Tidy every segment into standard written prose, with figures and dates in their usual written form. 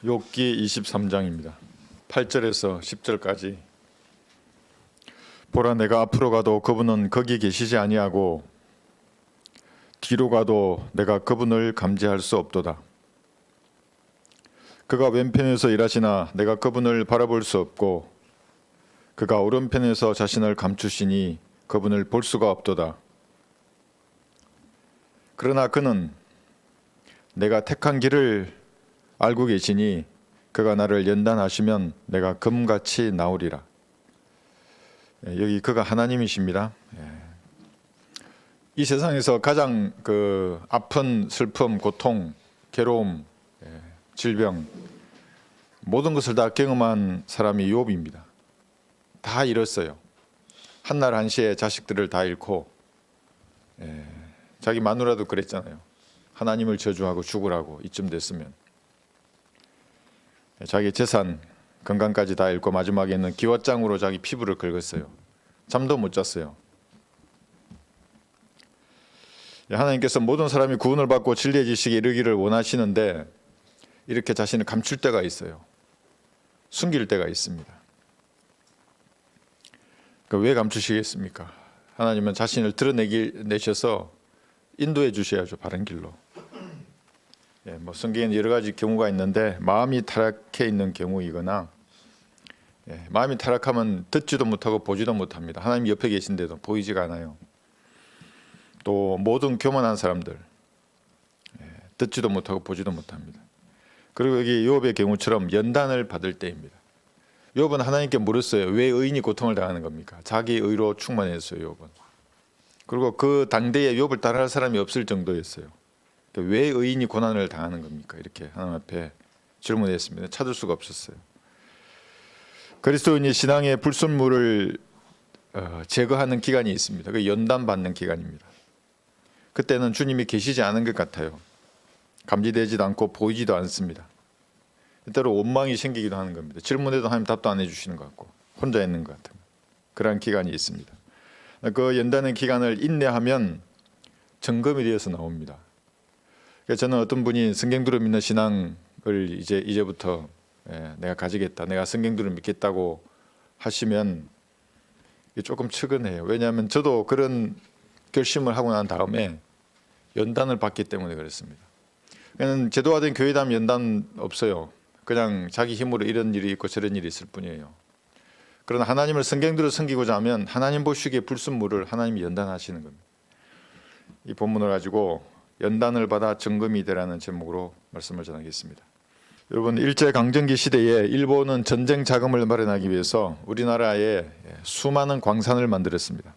욥기 23장입니다. 8절에서 10절까지. 보라, 내가 앞으로 가도 그분은 거기 계시지 아니하고 뒤로 가도 내가 그분을 감지할 수 없도다. 그가 왼편에서 일하시나 내가 그분을 바라볼 수 없고 그가 오른편에서 자신을 감추시니 그분을 볼 수가 없도다. 그러나 그는 내가 택한 길을 알고 계시니 그가 나를 연단하시면 내가 금같이 나오리라. 여기 그가 하나님이십니다. 이 세상에서 가장 아픈 슬픔, 고통, 괴로움, 질병 모든 것을 다 경험한 사람이 욥입니다. 다 잃었어요. 한날 한시에 자식들을 다 잃고 자기 마누라도 그랬잖아요. 하나님을 저주하고 죽으라고 이쯤 됐으면. 자기 재산, 건강까지 다 잃고 마지막에는 기왓장으로 자기 피부를 긁었어요. 잠도 못 잤어요. 하나님께서 모든 사람이 구원을 받고 진리의 지식에 이르기를 원하시는데 이렇게 자신을 감출 때가 있어요. 숨길 때가 있습니다. 왜 감추시겠습니까? 하나님은 자신을 드러내셔서 인도해 주셔야죠. 바른 길로. 성경에는 여러 가지 경우가 있는데 마음이 타락해 있는 경우이거나 마음이 타락하면 듣지도 못하고 보지도 못합니다. 하나님 옆에 계신데도 보이지가 않아요. 또 모든 교만한 사람들 듣지도 못하고 보지도 못합니다. 그리고 여기 욥의 경우처럼 연단을 받을 때입니다. 욥은 하나님께 물었어요. 왜 의인이 고통을 당하는 겁니까? 자기 의로 충만했어요. 욥은. 그리고 그 당대에 욥을 따라할 사람이 없을 정도였어요. 왜 의인이 고난을 당하는 겁니까? 이렇게 하나님 앞에 질문했습니다. 찾을 수가 없었어요. 그리스도인이 신앙의 불순물을 제거하는 기간이 있습니다. 그 연단받는 기간입니다. 그때는 주님이 계시지 않은 것 같아요. 감지되지도 않고 보이지도 않습니다. 때로 원망이 생기기도 하는 겁니다. 질문해도 하나님 답도 안 해주시는 것 같고 혼자 있는 것 같은 그런 기간이 있습니다. 그 연단의 기간을 인내하면 정금이 되어서 나옵니다. 저는 어떤 분이 성경대로 믿는 신앙을 이제부터 내가 가지겠다, 내가 성경대로 믿겠다고 하시면 조금 측은해요. 왜냐하면 저도 그런 결심을 하고 난 다음에 연단을 받기 때문에 그렇습니다. 제도화된 교회다면 연단 없어요. 그냥 자기 힘으로 이런 일이 있고 저런 일이 있을 뿐이에요. 그러나 하나님을 성경대로 섬기고자 하면 하나님 보시기에 불순물을 하나님이 연단하시는 겁니다. 이 본문을 가지고 연단을 받아 정금이 되라는 제목으로 말씀을 전하겠습니다. 여러분, 일제강점기 시대에 일본은 전쟁 자금을 마련하기 위해서 우리나라에 수많은 광산을 만들었습니다.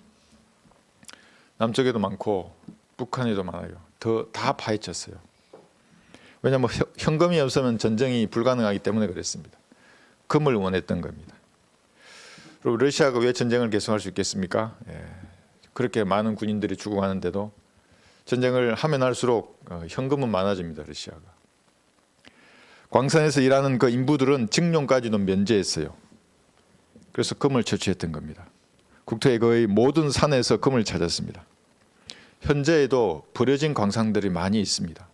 남쪽에도 많고 북한에도 많아요. 다 파헤쳤어요. 왜냐하면 현금이 없으면 전쟁이 불가능하기 때문에 그랬습니다. 금을 원했던 겁니다. 그리고 러시아가 왜 전쟁을 계속할 수 있겠습니까? 그렇게 많은 군인들이 죽어가는데도 전쟁을 하면 할수록 현금은 많아집니다. 러시아가. 광산에서 일하는 그 인부들은 징용까지도 면제했어요. 그래서 금을 채취했던 겁니다. 국토의 거의 모든 산에서 금을 찾았습니다. 현재에도 버려진 광산들이 많이 있습니다.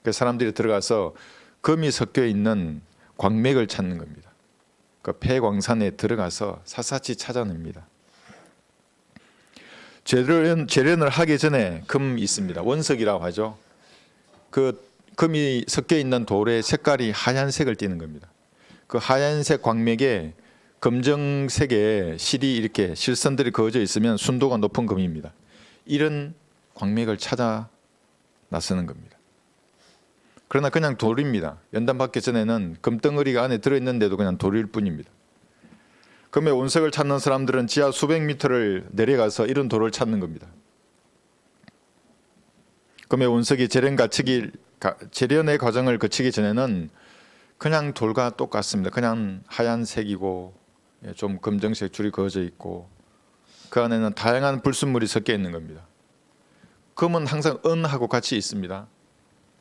그 사람들이 들어가서 금이 섞여 있는 광맥을 찾는 겁니다. 그 폐광산에 들어가서 샅샅이 찾아냅니다. 재련을 하기 전에 금이 있습니다. 원석이라고 하죠. 그 금이 섞여 있는 돌의 색깔이 하얀색을 띠는 겁니다. 그 하얀색 광맥에 검정색의 실이 이렇게 실선들이 그어져 있으면 순도가 높은 금입니다. 이런 광맥을 찾아 나서는 겁니다. 그러나 그냥 돌입니다. 연단받기 전에는 금덩어리가 안에 들어있는데도 그냥 돌일 뿐입니다. 금의 원석을 찾는 사람들은 지하 수백 미터를 내려가서 이런 돌을 찾는 겁니다. 금의 원석이 재련의 과정을 거치기 전에는 그냥 돌과 똑같습니다. 그냥 하얀색이고 좀 검정색 줄이 그어져 있고 그 안에는 다양한 불순물이 섞여 있는 겁니다. 금은 항상 은하고 같이 있습니다.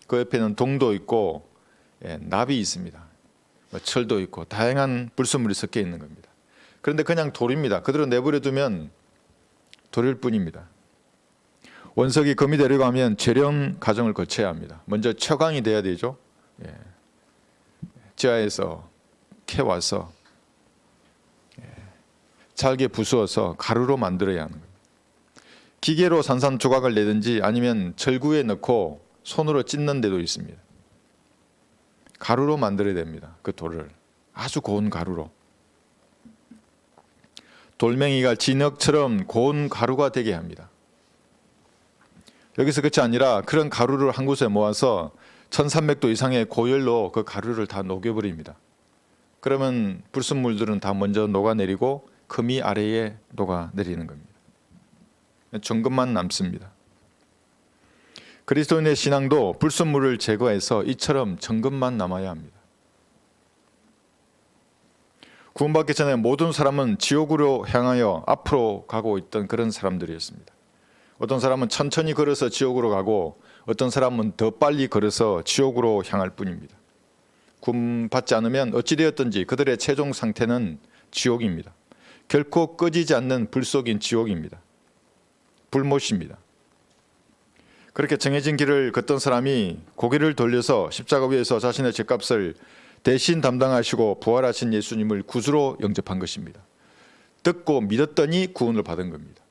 그 옆에는 동도 있고 납이 있습니다. 철도 있고 다양한 불순물이 섞여 있는 겁니다. 그런데 그냥 돌입니다. 그대로 내버려 두면 돌일 뿐입니다. 원석이 금이 되려고 하면 재련 과정을 거쳐야 합니다. 먼저 처광이 돼야 되죠. 지하에서 캐와서 잘게 부수어서 가루로 만들어야 하는 거예요. 기계로 산산조각을 내든지 아니면 절구에 넣고 손으로 찢는 데도 있습니다. 가루로 만들어야 됩니다. 그 돌을 아주 고운 가루로. 돌멩이가 진흙처럼 고운 가루가 되게 합니다. 여기서 끝이 아니라 그런 가루를 한 곳에 모아서 1300도 이상의 고열로 그 가루를 다 녹여버립니다. 그러면 불순물들은 다 먼저 녹아내리고 금이 아래에 녹아내리는 겁니다. 정금만 남습니다. 그리스도인의 신앙도 불순물을 제거해서 이처럼 정금만 남아야 합니다. 구원받기 전에 모든 사람은 지옥으로 향하여 앞으로 가고 있던 그런 사람들이었습니다. 어떤 사람은 천천히 걸어서 지옥으로 가고 어떤 사람은 더 빨리 걸어서 지옥으로 향할 뿐입니다. 구원받지 않으면 어찌되었든지 그들의 최종 상태는 지옥입니다. 결코 꺼지지 않는 불 속인 지옥입니다. 불못입니다. 그렇게 정해진 길을 걷던 사람이 고개를 돌려서 십자가 위에서 자신의 죄값을 대신 담당하시고 부활하신 예수님을 구주로 영접한 것입니다. 듣고 믿었더니 구원을 받은 겁니다.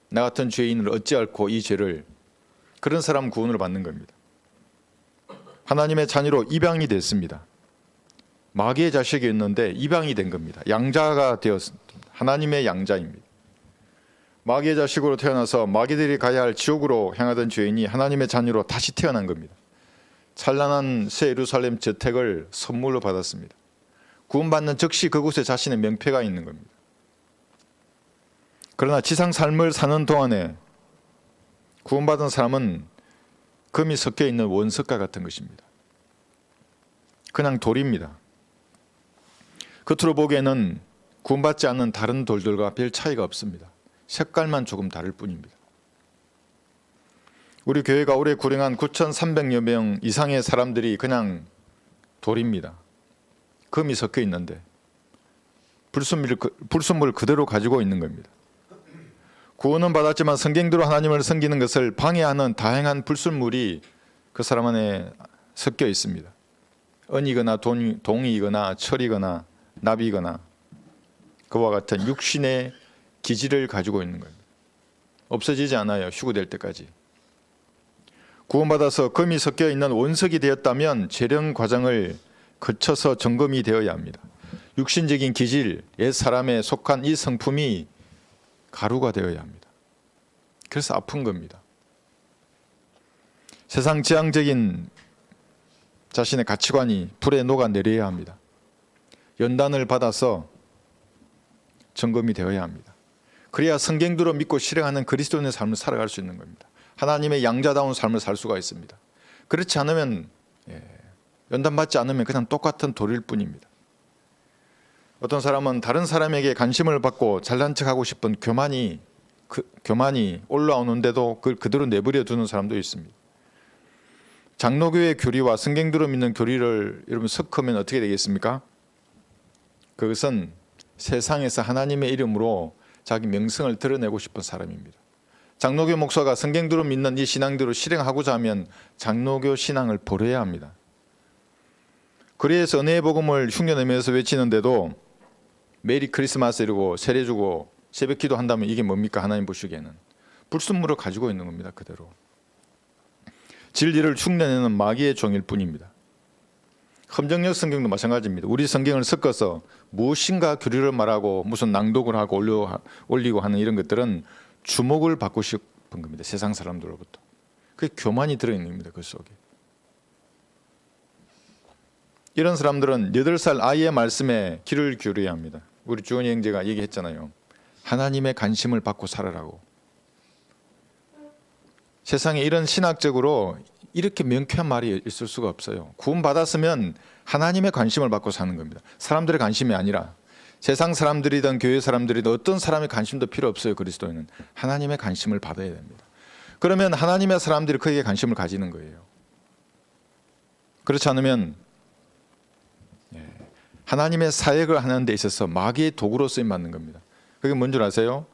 나 같은 죄인을 어찌할꼬 이 죄를, 그런 사람 구원을 받는 겁니다. 하나님의 자녀로 입양이 됐습니다. 마귀의 자식이었는데 입양이 된 겁니다. 양자가 되었습니다. 하나님의 양자입니다. 마귀의 자식으로 태어나서 마귀들이 가야 할 지옥으로 향하던 죄인이 하나님의 자녀로 다시 태어난 겁니다. 찬란한 새 예루살렘 저택을 선물로 받았습니다. 구원받는 즉시 그곳에 자신의 명패가 있는 겁니다. 그러나 지상 삶을 사는 동안에 구원받은 사람은 금이 섞여 있는 원석과 같은 것입니다. 그냥 돌입니다. 겉으로 보기에는 구원받지 않는 다른 돌들과 별 차이가 없습니다. 색깔만 조금 다를 뿐입니다. 우리 교회가 올해 구령한 9,300여 명 이상의 사람들이 그냥 돌입니다. 금이 섞여 있는데 불순물을 그대로 가지고 있는 겁니다. 구원은 받았지만 성경대로 하나님을 섬기는 것을 방해하는 다양한 불순물이 그 사람 안에 섞여 있습니다. 은이거나 동이거나 철이거나 납이거나 그와 같은 육신의 기질을 가지고 있는 겁니다. 없어지지 않아요. 휴거될 때까지. 구원받아서 금이 섞여 있는 원석이 되었다면 재련 과정을 거쳐서 점검이 되어야 합니다. 육신적인 기질, 옛 사람에 속한 이 성품이 가루가 되어야 합니다. 그래서 아픈 겁니다. 세상 지향적인 자신의 가치관이 불에 녹아내려야 합니다. 연단을 받아서 점검이 되어야 합니다. 그래야 성경대로 믿고 실행하는 그리스도인의 삶을 살아갈 수 있는 겁니다. 하나님의 양자다운 삶을 살 수가 있습니다. 그렇지 않으면 연단받지 않으면 그냥 똑같은 돌일 뿐입니다. 어떤 사람은 다른 사람에게 관심을 받고 잘난 척하고 싶은 교만이 올라오는데도 그걸 그대로 내버려 두는 사람도 있습니다. 장로교의 교리와 성경대로 믿는 교리를 여러분 섞으면 어떻게 되겠습니까? 그것은 세상에서 하나님의 이름으로 자기 명성을 드러내고 싶은 사람입니다. 장로교 목사가 성경대로 믿는 이 신앙대로 실행하고자 하면 장로교 신앙을 버려야 합니다. 그래서 은혜의 복음을 흉내내면서 외치는데도 메리 크리스마스 이러고 세례 주고 새벽 기도 한다면 이게 뭡니까? 하나님 보시기에는 불순물을 가지고 있는 겁니다. 그대로 진리를 흉내내는 마귀의 종일 뿐입니다. 험정역 성경도 마찬가지입니다. 우리 성경을 섞어서 무엇인가 교리를 말하고 무슨 낭독을 하고 올리고 하는 이런 것들은 주목을 받고 싶은 겁니다. 세상 사람들로부터. 그게 교만이 들어있는 겁니다. 그 속에. 이런 사람들은 8살 아이의 말씀에 귀를 기울여야 합니다. 우리 주원이 형제가 얘기했잖아요. 하나님의 관심을 받고 살아라고. 세상에 이런 신학적으로 이렇게 명쾌한 말이 있을 수가 없어요. 구원받았으면 하나님의 관심을 받고 사는 겁니다. 사람들의 관심이 아니라 세상 사람들이든 교회 사람들이든 어떤 사람의 관심도 필요 없어요. 그리스도인은 하나님의 관심을 받아야 됩니다. 그러면 하나님의 사람들이 그에게 관심을 가지는 거예요. 그렇지 않으면 하나님의 사역을 하는 데 있어서 마귀의 도구로 쓰임받는 겁니다. 그게 뭔 줄 아세요?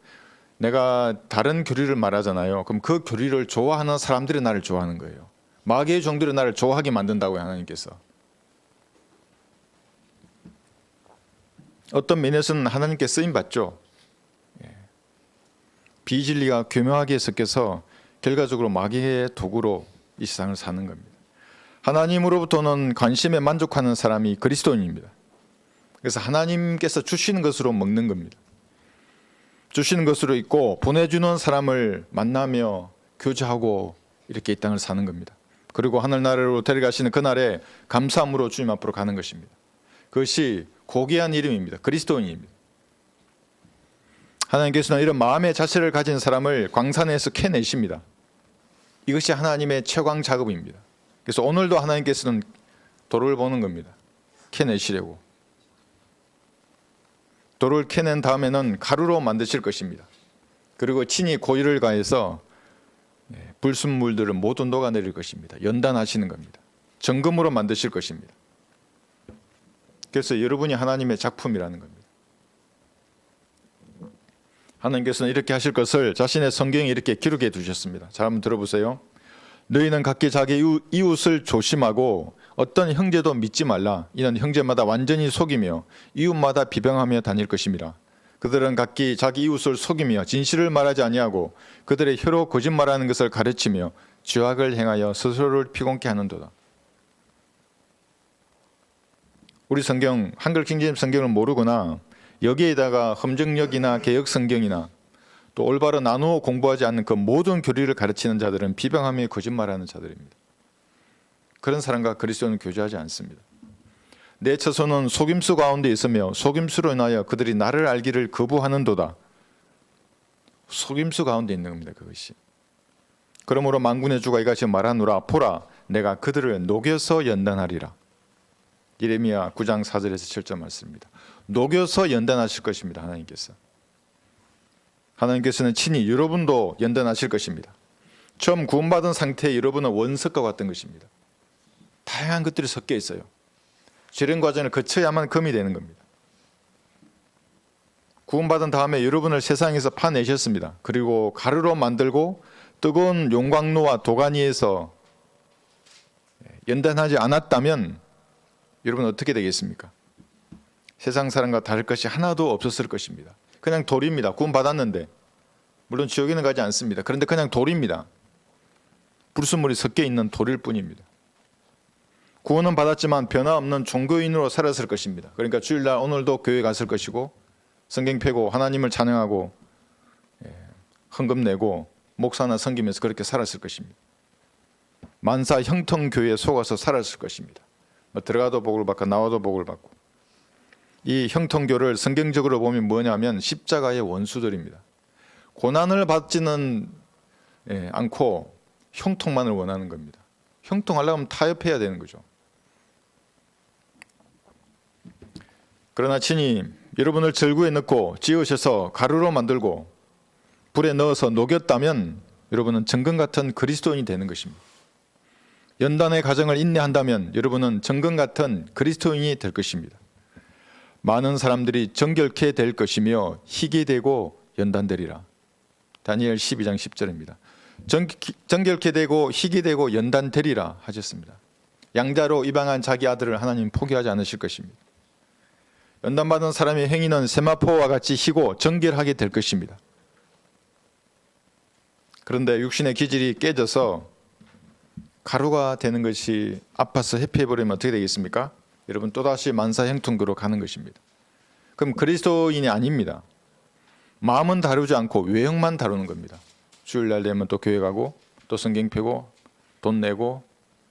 내가 다른 교리를 말하잖아요. 그럼 그 교리를 좋아하는 사람들이 나를 좋아하는 거예요. 마귀의 종들이 나를 좋아하게 만든다고요. 하나님께서. 어떤 면에서는 하나님께 쓰임 받죠. 비진리가 교묘하게 섞여서 결과적으로 마귀의 도구로 이 세상을 사는 겁니다. 하나님으로부터는 관심에 만족하는 사람이 그리스도인입니다. 그래서 하나님께서 주시는 것으로 먹는 겁니다. 주시는 것으로 있고 보내주는 사람을 만나며 교제하고 이렇게 이 땅을 사는 겁니다. 그리고 하늘나라로 데려가시는 그날에 감사함으로 주님 앞으로 가는 것입니다. 그것이 고귀한 이름입니다. 그리스도인입니다. 하나님께서는 이런 마음의 자세를 가진 사람을 광산에서 캐내십니다. 이것이 하나님의 최강 작업입니다. 그래서 오늘도 하나님께서는 돌을 보는 겁니다. 캐내시려고. 돌을 캐낸 다음에는 가루로 만드실 것입니다. 그리고 친히 고유를 가해서 불순물들을 모두 녹아내릴 것입니다. 연단하시는 겁니다. 정금으로 만드실 것입니다. 그래서 여러분이 하나님의 작품이라는 겁니다. 하나님께서는 이렇게 하실 것을 자신의 성경에 이렇게 기록해 두셨습니다. 자, 한번 들어보세요. 너희는 각기 자기 이웃을 조심하고 어떤 형제도 믿지 말라. 이는 형제마다 완전히 속이며 이웃마다 비방하며 다닐 것임이라. 그들은 각기 자기 이웃을 속이며 진실을 말하지 아니하고 그들의 혀로 거짓말하는 것을 가르치며 죄악을 행하여 스스로를 피곤케 하는도다. 우리 성경, 한글 킹제임 성경을 모르거나 여기에다가 험정역이나 개역 성경이나 또 올바로 나누어 공부하지 않는 그 모든 교리를 가르치는 자들은 비방하며 거짓말하는 자들입니다. 그런 사람과 그리스도는 교제하지 않습니다. 내 처소는 속임수 가운데 있으며 속임수로 인하여 그들이 나를 알기를 거부하는도다. 속임수 가운데 있는 겁니다. 그것이. 그러므로 만군의 주가 이같이 말하노라. 보라, 내가 그들을 녹여서 연단하리라. 예레미야 9장 4절에서 7절 말씀입니다. 녹여서 연단하실 것입니다. 하나님께서는 친히 여러분도 연단하실 것입니다. 처음 구원받은 상태에 여러분은 원석과 같은 것입니다. 다양한 것들이 섞여 있어요. 실행 과정을 거쳐야만 금이 되는 겁니다. 구원받은 다음에 여러분을 세상에서 파내셨습니다. 그리고 가루로 만들고 뜨거운 용광로와 도가니에서 연단하지 않았다면 여러분 어떻게 되겠습니까? 세상 사람과 다를 것이 하나도 없었을 것입니다. 그냥 돌입니다. 구원받았는데 물론 지옥에는 가지 않습니다. 그런데 그냥 돌입니다. 불순물이 섞여 있는 돌일 뿐입니다. 구원은 받았지만 변화없는 종교인으로 살았을 것입니다. 그러니까 주일날 오늘도 교회 갔을 것이고 성경 펴고 하나님을 찬양하고 헌금 내고 목사나 섬기면서 그렇게 살았을 것입니다. 만사 형통교회에 속아서 살았을 것입니다. 들어가도 복을 받고 나와도 복을 받고. 이 형통교를 성경적으로 보면 뭐냐면 십자가의 원수들입니다. 고난을 받지는 않고 형통만을 원하는 겁니다. 형통하려면 타협해야 되는 거죠. 그러나 친히 여러분을 절구에 넣고 지으셔서 가루로 만들고 불에 넣어서 녹였다면 여러분은 정금 같은 그리스도인이 되는 것입니다. 연단의 과정을 인내한다면 여러분은 정금 같은 그리스도인이 될 것입니다. 많은 사람들이 정결케 될 것이며 희게 되고 연단되리라. 다니엘 12장 10절입니다. 정결케 되고 희게 되고 연단되리라 하셨습니다. 양자로 입양한 자기 아들을 하나님 포기하지 않으실 것입니다. 연단받은 사람의 행위는 세마포와 같이 희고 정결하게 될 것입니다. 그런데 육신의 기질이 깨져서 가루가 되는 것이 아파서 회피해버리면 어떻게 되겠습니까? 여러분 또다시 만사형통교로 가는 것입니다. 그럼 그리스도인이 아닙니다. 마음은 다루지 않고 외형만 다루는 겁니다. 주일날 되면 또 교회 가고 또 성경 펴고 돈 내고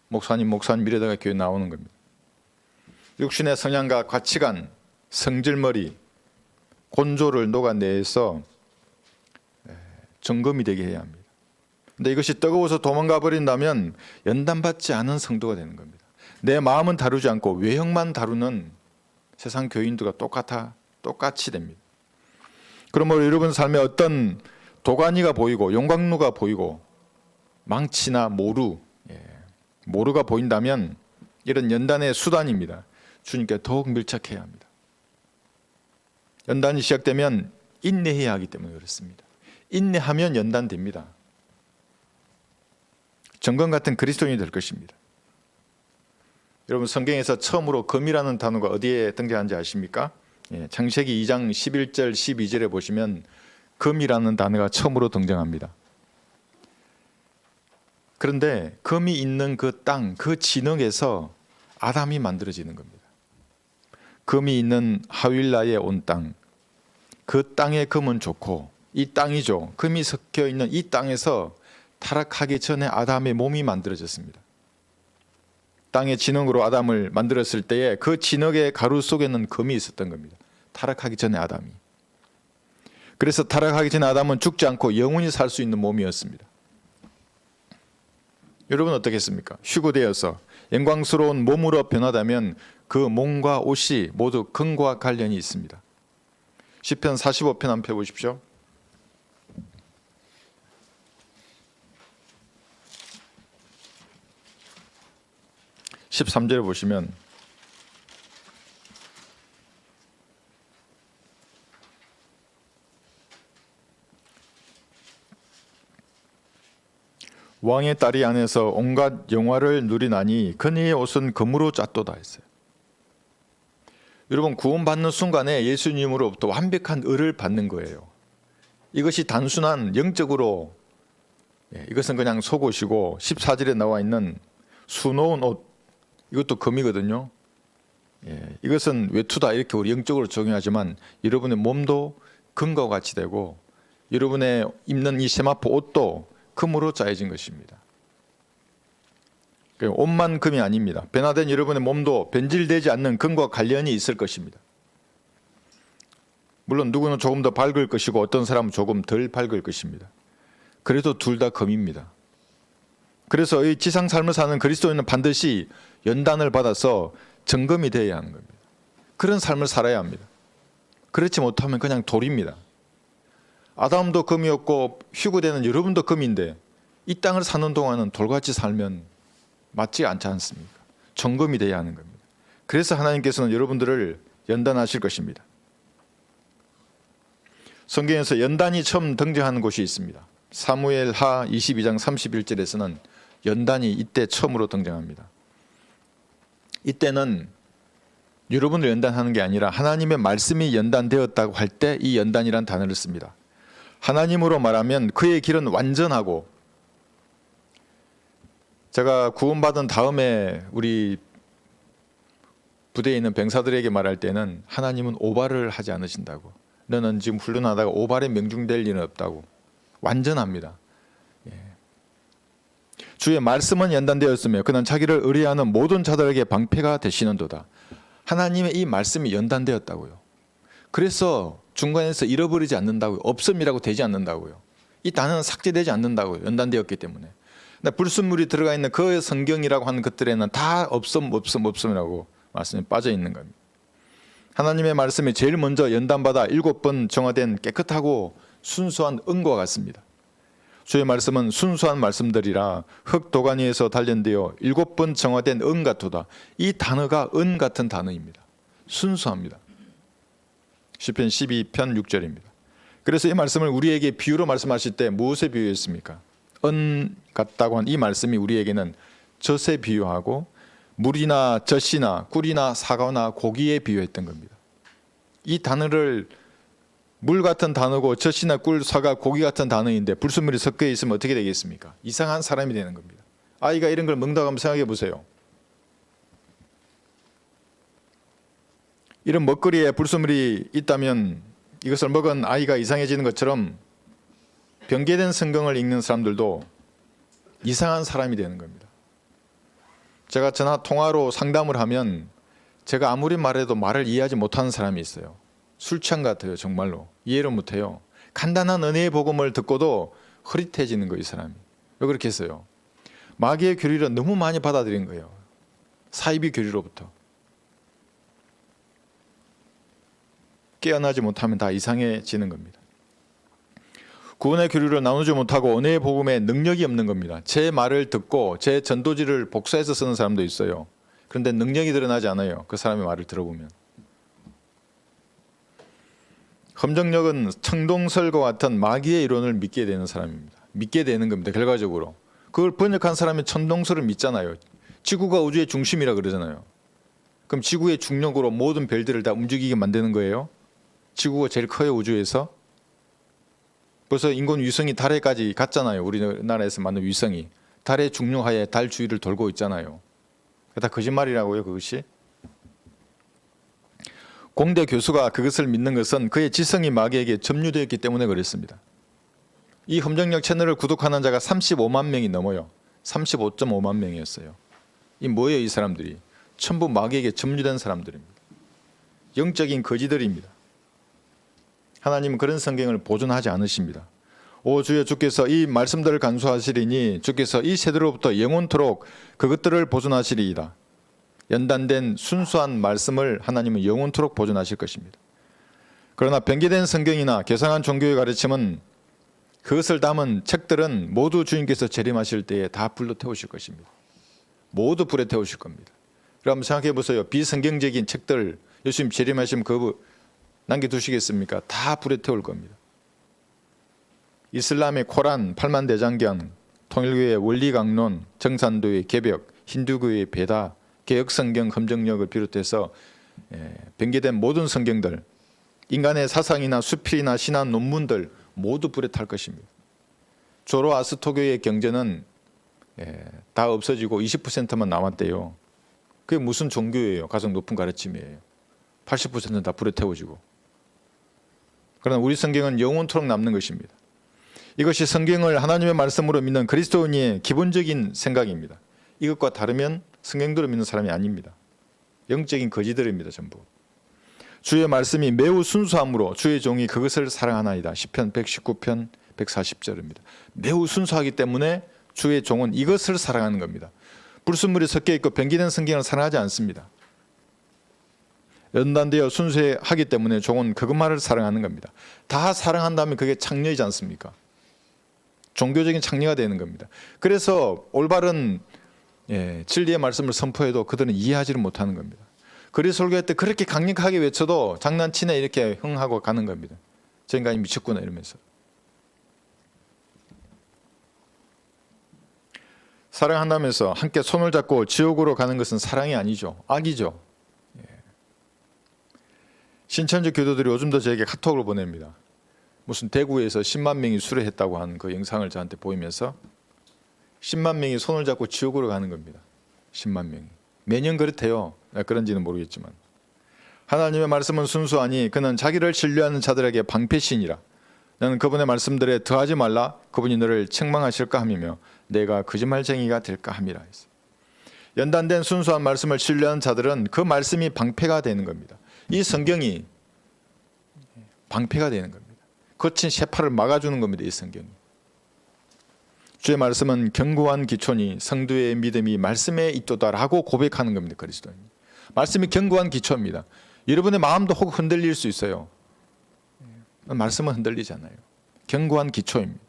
목사님 이러다가 교회 나오는 겁니다. 육신의 성향과 가치관, 성질머리, 곤조를 녹아내서 점검이 되게 해야 합니다. 근데 이것이 뜨거워서 도망가 버린다면 연단받지 않은 성도가 되는 겁니다. 내 마음은 다루지 않고 외형만 다루는 세상 교인들과 똑같이 됩니다. 그러므로 여러분 삶에 어떤 도가니가 보이고 용광로가 보이고 망치나 모루가 보인다면 이런 연단의 수단입니다. 주님께 더욱 밀착해야 합니다. 연단이 시작되면 인내해야 하기 때문에 그렇습니다. 인내하면 연단됩니다. 정금 같은 그리스도인이 될 것입니다. 여러분 성경에서 처음으로 금이라는 단어가 어디에 등장하는지 아십니까? 창세기 2장 11절 12절에 보시면 금이라는 단어가 처음으로 등장합니다. 그런데 금이 있는 그 땅, 그 진흙에서 아담이 만들어지는 겁니다. 금이 있는 하윌라에 온 땅, 그 땅의 금은 좋고 이 땅이죠. 금이 섞여 있는 이 땅에서 타락하기 전에 아담의 몸이 만들어졌습니다. 땅의 진흙으로 아담을 만들었을 때에 그 진흙의 가루 속에는 금이 있었던 겁니다. 타락하기 전에 아담이. 그래서 타락하기 전에 아담은 죽지 않고 영원히 살 수 있는 몸이었습니다. 여러분 어떻겠습니까? 휴거되어서 영광스러운 몸으로 변하다면 그 몸과 옷이 모두 금과 관련이 있습니다. 시편 45편 한번 펴보십시오. 13절에 보시면 왕의 딸이 안에서 온갖 영화를 누리나니 그녀의 옷은 금으로 짰도다 했어요. 여러분 구원받는 순간에 예수님으로부터 완벽한 의를 받는 거예요. 이것이 단순한 영적으로 이것은 그냥 속옷이고 14절에 나와 있는 수놓은 옷 이것도 금이거든요. 이것은 외투다 이렇게 우리 영적으로 적용하지만 여러분의 몸도 금과 같이 되고 여러분의 입는 이 세마포 옷도 금으로 짜여진 것입니다. 옷만 금이 아닙니다. 변화된 여러분의 몸도 변질되지 않는 금과 관련이 있을 것입니다. 물론 누구는 조금 더 밝을 것이고 어떤 사람은 조금 덜 밝을 것입니다. 그래도 둘 다 금입니다. 그래서 이 지상 삶을 사는 그리스도인은 반드시 연단을 받아서 정금이 되어야 하는 겁니다. 그런 삶을 살아야 합니다. 그렇지 못하면 그냥 돌입니다. 아담도 금이었고 휴거되는 여러분도 금인데 이 땅을 사는 동안은 돌같이 살면 맞지 않지 않습니까? 정금이 되어야 하는 겁니다. 그래서 하나님께서는 여러분들을 연단하실 것입니다. 성경에서 연단이 처음 등장하는 곳이 있습니다. 사무엘하 22장 31절에서는 연단이 이때 처음으로 등장합니다. 이때는 여러분을 연단하는 게 아니라 하나님의 말씀이 연단되었다고 할 때 이 연단이란 단어를 씁니다. 하나님으로 말하면 그의 길은 완전하고, 제가 구원받은 다음에 우리 부대에 있는 병사들에게 말할 때는 하나님은 오발을 하지 않으신다고, 너는 지금 훈련하다가 오발에 명중될 일은 없다고, 완전합니다. 주의 말씀은 연단되었으며 그는 자기를 의뢰하는 모든 자들에게 방패가 되시는도다. 하나님의 이 말씀이 연단되었다고요. 그래서 중간에서 잃어버리지 않는다고요. 없음이라고 되지 않는다고요. 이 단어는 삭제되지 않는다고요. 연단되었기 때문에. 근데 불순물이 들어가 있는 그 성경이라고 하는 것들에는 다 없음이라고 말씀이 빠져 있는 겁니다. 하나님의 말씀이 제일 먼저 연단받아 7번 정화된 깨끗하고 순수한 은과 같습니다. 주의 말씀은 순수한 말씀들이라 흙 도가니에서 단련되어 7번 정화된 은 같도다. 이 단어가 은 같은 단어입니다. 순수합니다. 시편 12편 6절입니다. 그래서 이 말씀을 우리에게 비유로 말씀하실 때 무엇에 비유했습니까? 은 같다고 한 이 말씀이 우리에게는 젖에 비유하고 물이나 젖이나 꿀이나 사과나 고기에 비유했던 겁니다. 이 단어를 물 같은 단어고 젖이나 꿀, 사과, 고기 같은 단어인데 불순물이 섞여 있으면 어떻게 되겠습니까? 이상한 사람이 되는 겁니다. 아이가 이런 걸 먹는다고 한번 생각해 보세요. 이런 먹거리에 불순물이 있다면 이것을 먹은 아이가 이상해지는 것처럼 변개된 성경을 읽는 사람들도 이상한 사람이 되는 겁니다. 제가 전화 통화로 상담을 하면 제가 아무리 말해도 말을 이해하지 못하는 사람이 있어요. 술 취한 것 같아요. 정말로 이해를 못해요. 간단한 은혜의 복음을 듣고도 흐릿해지는 거예요. 이 사람이. 왜 그렇게 했어요? 마귀의 교리를 너무 많이 받아들인 거예요. 사이비 교리로부터. 깨어나지 못하면 다 이상해지는 겁니다. 구원의 교리를 나누지 못하고 은혜의 복음에 능력이 없는 겁니다. 제 말을 듣고 제 전도지를 복사해서 쓰는 사람도 있어요. 그런데 능력이 드러나지 않아요. 그 사람의 말을 들어보면. 험정력은 청동설과 같은 마귀의 이론을 믿게 되는 사람입니다. 믿게 되는 겁니다. 결과적으로. 그걸 번역한 사람이 청동설을 믿잖아요. 지구가 우주의 중심이라 그러잖아요. 그럼 지구의 중력으로 모든 별들을 다 움직이게 만드는 거예요? 지구가 제일 커요, 우주에서? 벌써 인공 위성이 달에까지 갔잖아요. 우리나라에서 만든 위성이 달의 중력하에 달 주위를 돌고 있잖아요. 다 거짓말이라고요, 그것이? 공대 교수가 그것을 믿는 것은 그의 지성이 마귀에게 점유되었기 때문에 그랬습니다. 이 험정역 채널을 구독하는 자가 35만 명이 넘어요. 35.5만 명이었어요. 이 뭐예요, 이 사람들이? 전부 마귀에게 점유된 사람들입니다. 영적인 거지들입니다. 하나님은 그런 성경을 보존하지 않으십니다. 오 주여, 주께서 이 말씀들을 간수하시리니 주께서 이 세대로부터 영원토록 그것들을 보존하시리이다. 연단된 순수한 말씀을 하나님은 영원토록 보존하실 것입니다. 그러나 변개된 성경이나 개상한 종교의 가르침은 그것을 담은 책들은 모두 주님께서 재림하실 때에 다 불로 태우실 것입니다. 모두 불에 태우실 겁니다. 그럼 생각해 보세요. 비성경적인 책들 예수님 재림하시면 그거 남겨두시겠습니까? 다 불에 태울 겁니다. 이슬람의 코란, 팔만대장경, 통일교의 원리강론, 정산도의 개벽, 힌두교의 베다, 개혁성경, 험정역을 비롯해서 변개된 모든 성경들, 인간의 사상이나 수필이나 신학 논문들 모두 불에 탈 것입니다. 조로아스토교의 경전은 다 없어지고 20%만 남았대요. 그게 무슨 종교예요? 가장 높은 가르침이에요. 80%는 다 불에 태워지고. 그러나 우리 성경은 영원토록 남는 것입니다. 이것이 성경을 하나님의 말씀으로 믿는 그리스도인의 기본적인 생각입니다. 이것과 다르면 성경대로 믿는 사람이 아닙니다. 영적인 거지들입니다, 전부. 주의 말씀이 매우 순수함으로 주의 종이 그것을 사랑하나이다. 시편 119편 140절입니다. 매우 순수하기 때문에 주의 종은 이것을 사랑하는 겁니다. 불순물이 섞여 있고 변기된 성경을 사랑하지 않습니다. 연단되어 순수하기 때문에 종은 그것만을 사랑하는 겁니다. 다 사랑한다면 그게 창녀이지 않습니까? 종교적인 창녀가 되는 겁니다. 그래서 올바른 진리의 말씀을 선포해도 그들은 이해하지를 못하는 겁니다. 그리 설교할 때 그렇게 강력하게 외쳐도 장난치네 이렇게 흥하고 가는 겁니다. 저 인간이 미쳤구나 이러면서. 사랑한다면서 함께 손을 잡고 지옥으로 가는 것은 사랑이 아니죠. 악이죠. 신천지 교도들이 요즘도 저에게 카톡을 보냅니다. 무슨 대구에서 10만 명이 수료했다고 하는 그 영상을 저한테 보이면서 10만 명이 손을 잡고 지옥으로 가는 겁니다. 10만 명이. 매년 그렇대요. 그런지는 모르겠지만. 하나님의 말씀은 순수하니 그는 자기를 신뢰하는 자들에게 방패신이라. 나는 그분의 말씀들에 더하지 말라. 그분이 너를 책망하실까 함이며 내가 거짓말쟁이가 될까 함이라 했어요. 연단된 순수한 말씀을 신뢰하는 자들은 그 말씀이 방패가 되는 겁니다. 이 성경이 방패가 되는 겁니다. 거친 쇠파를 막아주는 겁니다. 이 성경이. 주의 말씀은 견고한 기초니 성도의 믿음이 말씀에 있도다라고 고백하는 겁니다. 그리스도인. 말씀이 견고한 기초입니다. 여러분의 마음도 혹 흔들릴 수 있어요. 말씀은 흔들리지 않아요. 견고한 기초입니다.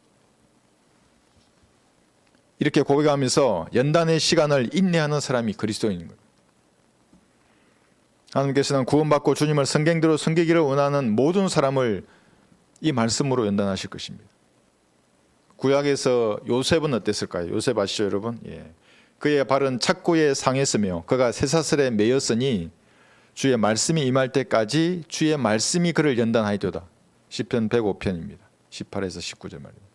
이렇게 고백하면서 연단의 시간을 인내하는 사람이 그리스도인인 거예요. 하나님께서는 구원받고 주님을 성경대로 섬기기를 원하는 모든 사람을 이 말씀으로 연단하실 것입니다. 구약에서 요셉은 어땠을까요? 요셉 아시죠, 여러분? 그의 발은 착고에 상했으며 그가 쇠사슬에 매였으니 주의 말씀이 임할 때까지 주의 말씀이 그를 연단하이도다. 시편 105편입니다. 18에서 19절 말입니다.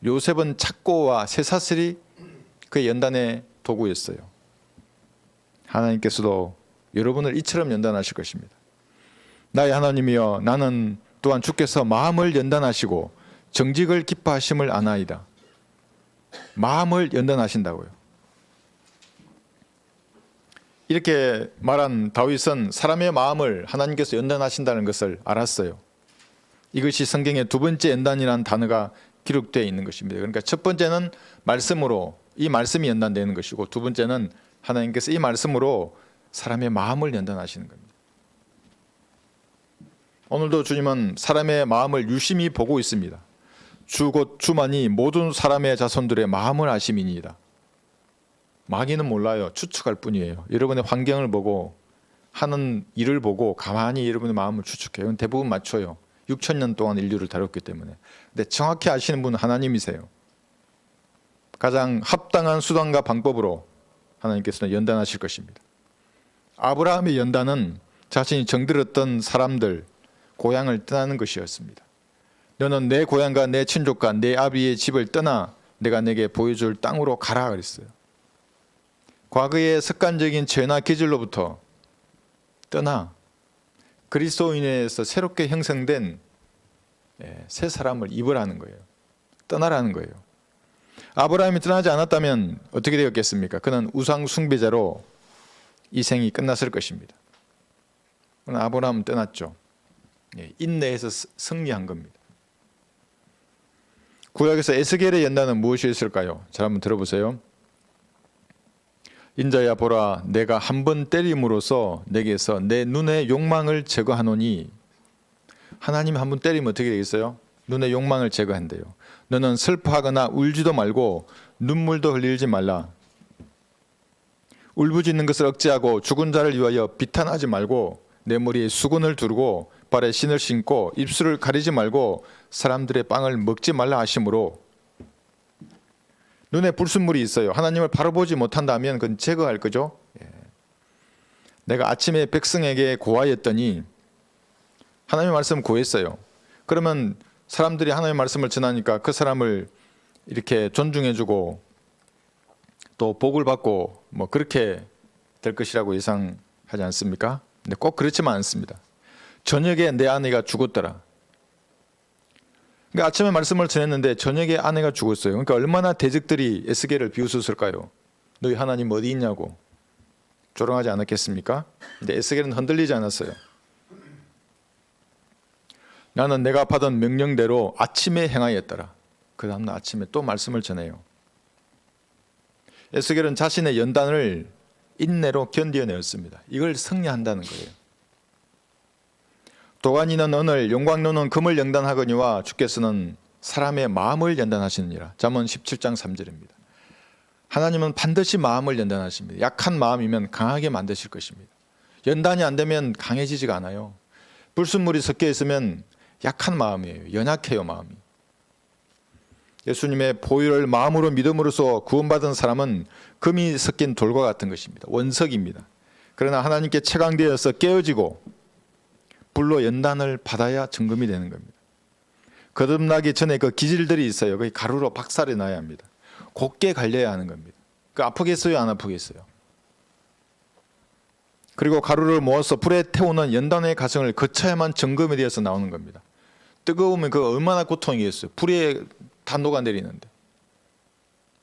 요셉은 착고와 쇠사슬이 그의 연단의 도구였어요. 하나님께서도 여러분을 이처럼 연단하실 것입니다. 나의 하나님이여 나는 또한 주께서 마음을 연단하시고 정직을 기뻐하심을 아나이다. 마음을 연단하신다고요. 이렇게 말한 다윗은 사람의 마음을 하나님께서 연단하신다는 것을 알았어요. 이것이 성경의 두 번째 연단이라는 단어가 기록되어 있는 것입니다. 그러니까 첫 번째는 말씀으로 이 말씀이 연단되는 것이고 두 번째는 하나님께서 이 말씀으로 사람의 마음을 연단하시는 겁니다. 오늘도 주님은 사람의 마음을 유심히 보고 있습니다. 주 곧 주만이 모든 사람의 자손들의 마음을 아심이니이다. 마귀는 몰라요. 추측할 뿐이에요. 여러분의 환경을 보고 하는 일을 보고 가만히 여러분의 마음을 추측해요. 대부분 맞춰요. 6,000년 동안 인류를 다뤘기 때문에. 근데 정확히 아시는 분은 하나님이세요. 가장 합당한 수단과 방법으로 하나님께서는 연단하실 것입니다. 아브라함의 연단은 자신이 정들었던 사람들, 고향을 떠나는 것이었습니다. 너는 내 고향과 내 친족과 내 아비의 집을 떠나 내가 내게 보여줄 땅으로 가라 그랬어요. 과거의 습관적인 죄나 기질로부터 떠나 그리스도인에서 새롭게 형성된 새 사람을 입으라는 거예요. 떠나라는 거예요. 아브라함이 떠나지 않았다면 어떻게 되었겠습니까? 그는 우상 숭배자로 이 생이 끝났을 것입니다. 그러나 아브라함은 떠났죠. 인내해서 승리한 겁니다. 구약에서 에스겔의 연단은 무엇이었을까요? 잘 한번 들어보세요. 인자야 보라, 내가 한 번 때림으로써 내게서 내 눈의 욕망을 제거하노니. 하나님이 한 번 때리면 어떻게 되겠어요? 눈의 욕망을 제거한대요. 너는 슬퍼하거나 울지도 말고 눈물도 흘리지 말라. 울부짖는 것을 억제하고 죽은 자를 위하여 비탄하지 말고 내 머리에 수건을 두르고 발에 신을 신고 입술을 가리지 말고 사람들의 빵을 먹지 말라 하심으로. 눈에 불순물이 있어요. 하나님을 바라보지 못한다면 그건 제거할 거죠. 내가 아침에 백성에게 고하였더니 하나님의 말씀 고했어요. 그러면 사람들이 하나님의 말씀을 전하니까 그 사람을 이렇게 존중해주고 또 복을 받고 뭐 그렇게 될 것이라고 예상하지 않습니까? 근데 꼭 그렇지만 않습니다. 저녁에 내 아내가 죽었더라. 그러니까 아침에 말씀을 전했는데 저녁에 아내가 죽었어요. 그러니까 얼마나 대적들이 에스겔을 비웃었을까요? 너희 하나님 어디 있냐고 조롱하지 않았겠습니까? 근데 에스겔은 흔들리지 않았어요. 나는 내가 받은 명령대로 아침에 행하였더라. 그 다음날 아침에 또 말씀을 전해요. 에스겔은 자신의 연단을 인내로 견뎌내었습니다. 이걸 승리한다는 거예요. 도가니는 은을, 용광로는 금을 연단하거니와 주께서는 사람의 마음을 연단하시느니라. 잠언 17장 3절입니다. 하나님은 반드시 마음을 연단하십니다. 약한 마음이면 강하게 만드실 것입니다. 연단이 안 되면 강해지지가 않아요. 불순물이 섞여 있으면 약한 마음이에요. 연약해요, 마음이. 예수님의 보혈을 마음으로 믿음으로써 구원받은 사람은 금이 섞인 돌과 같은 것입니다. 원석입니다. 그러나 하나님께 채광되어서 깨어지고 불로 연단을 받아야 증금이 되는 겁니다. 거듭나기 전에 그 기질들이 있어요. 그 가루로 박살이 나야 합니다. 곱게 갈려야 하는 겁니다. 그 아프겠어요? 안 아프겠어요? 그리고 가루를 모아서 불에 태우는 연단의 과정을 거쳐야만 증금이 되어서 나오는 겁니다. 뜨거우면 그 얼마나 고통이겠어요. 불에 다 녹아내리는데.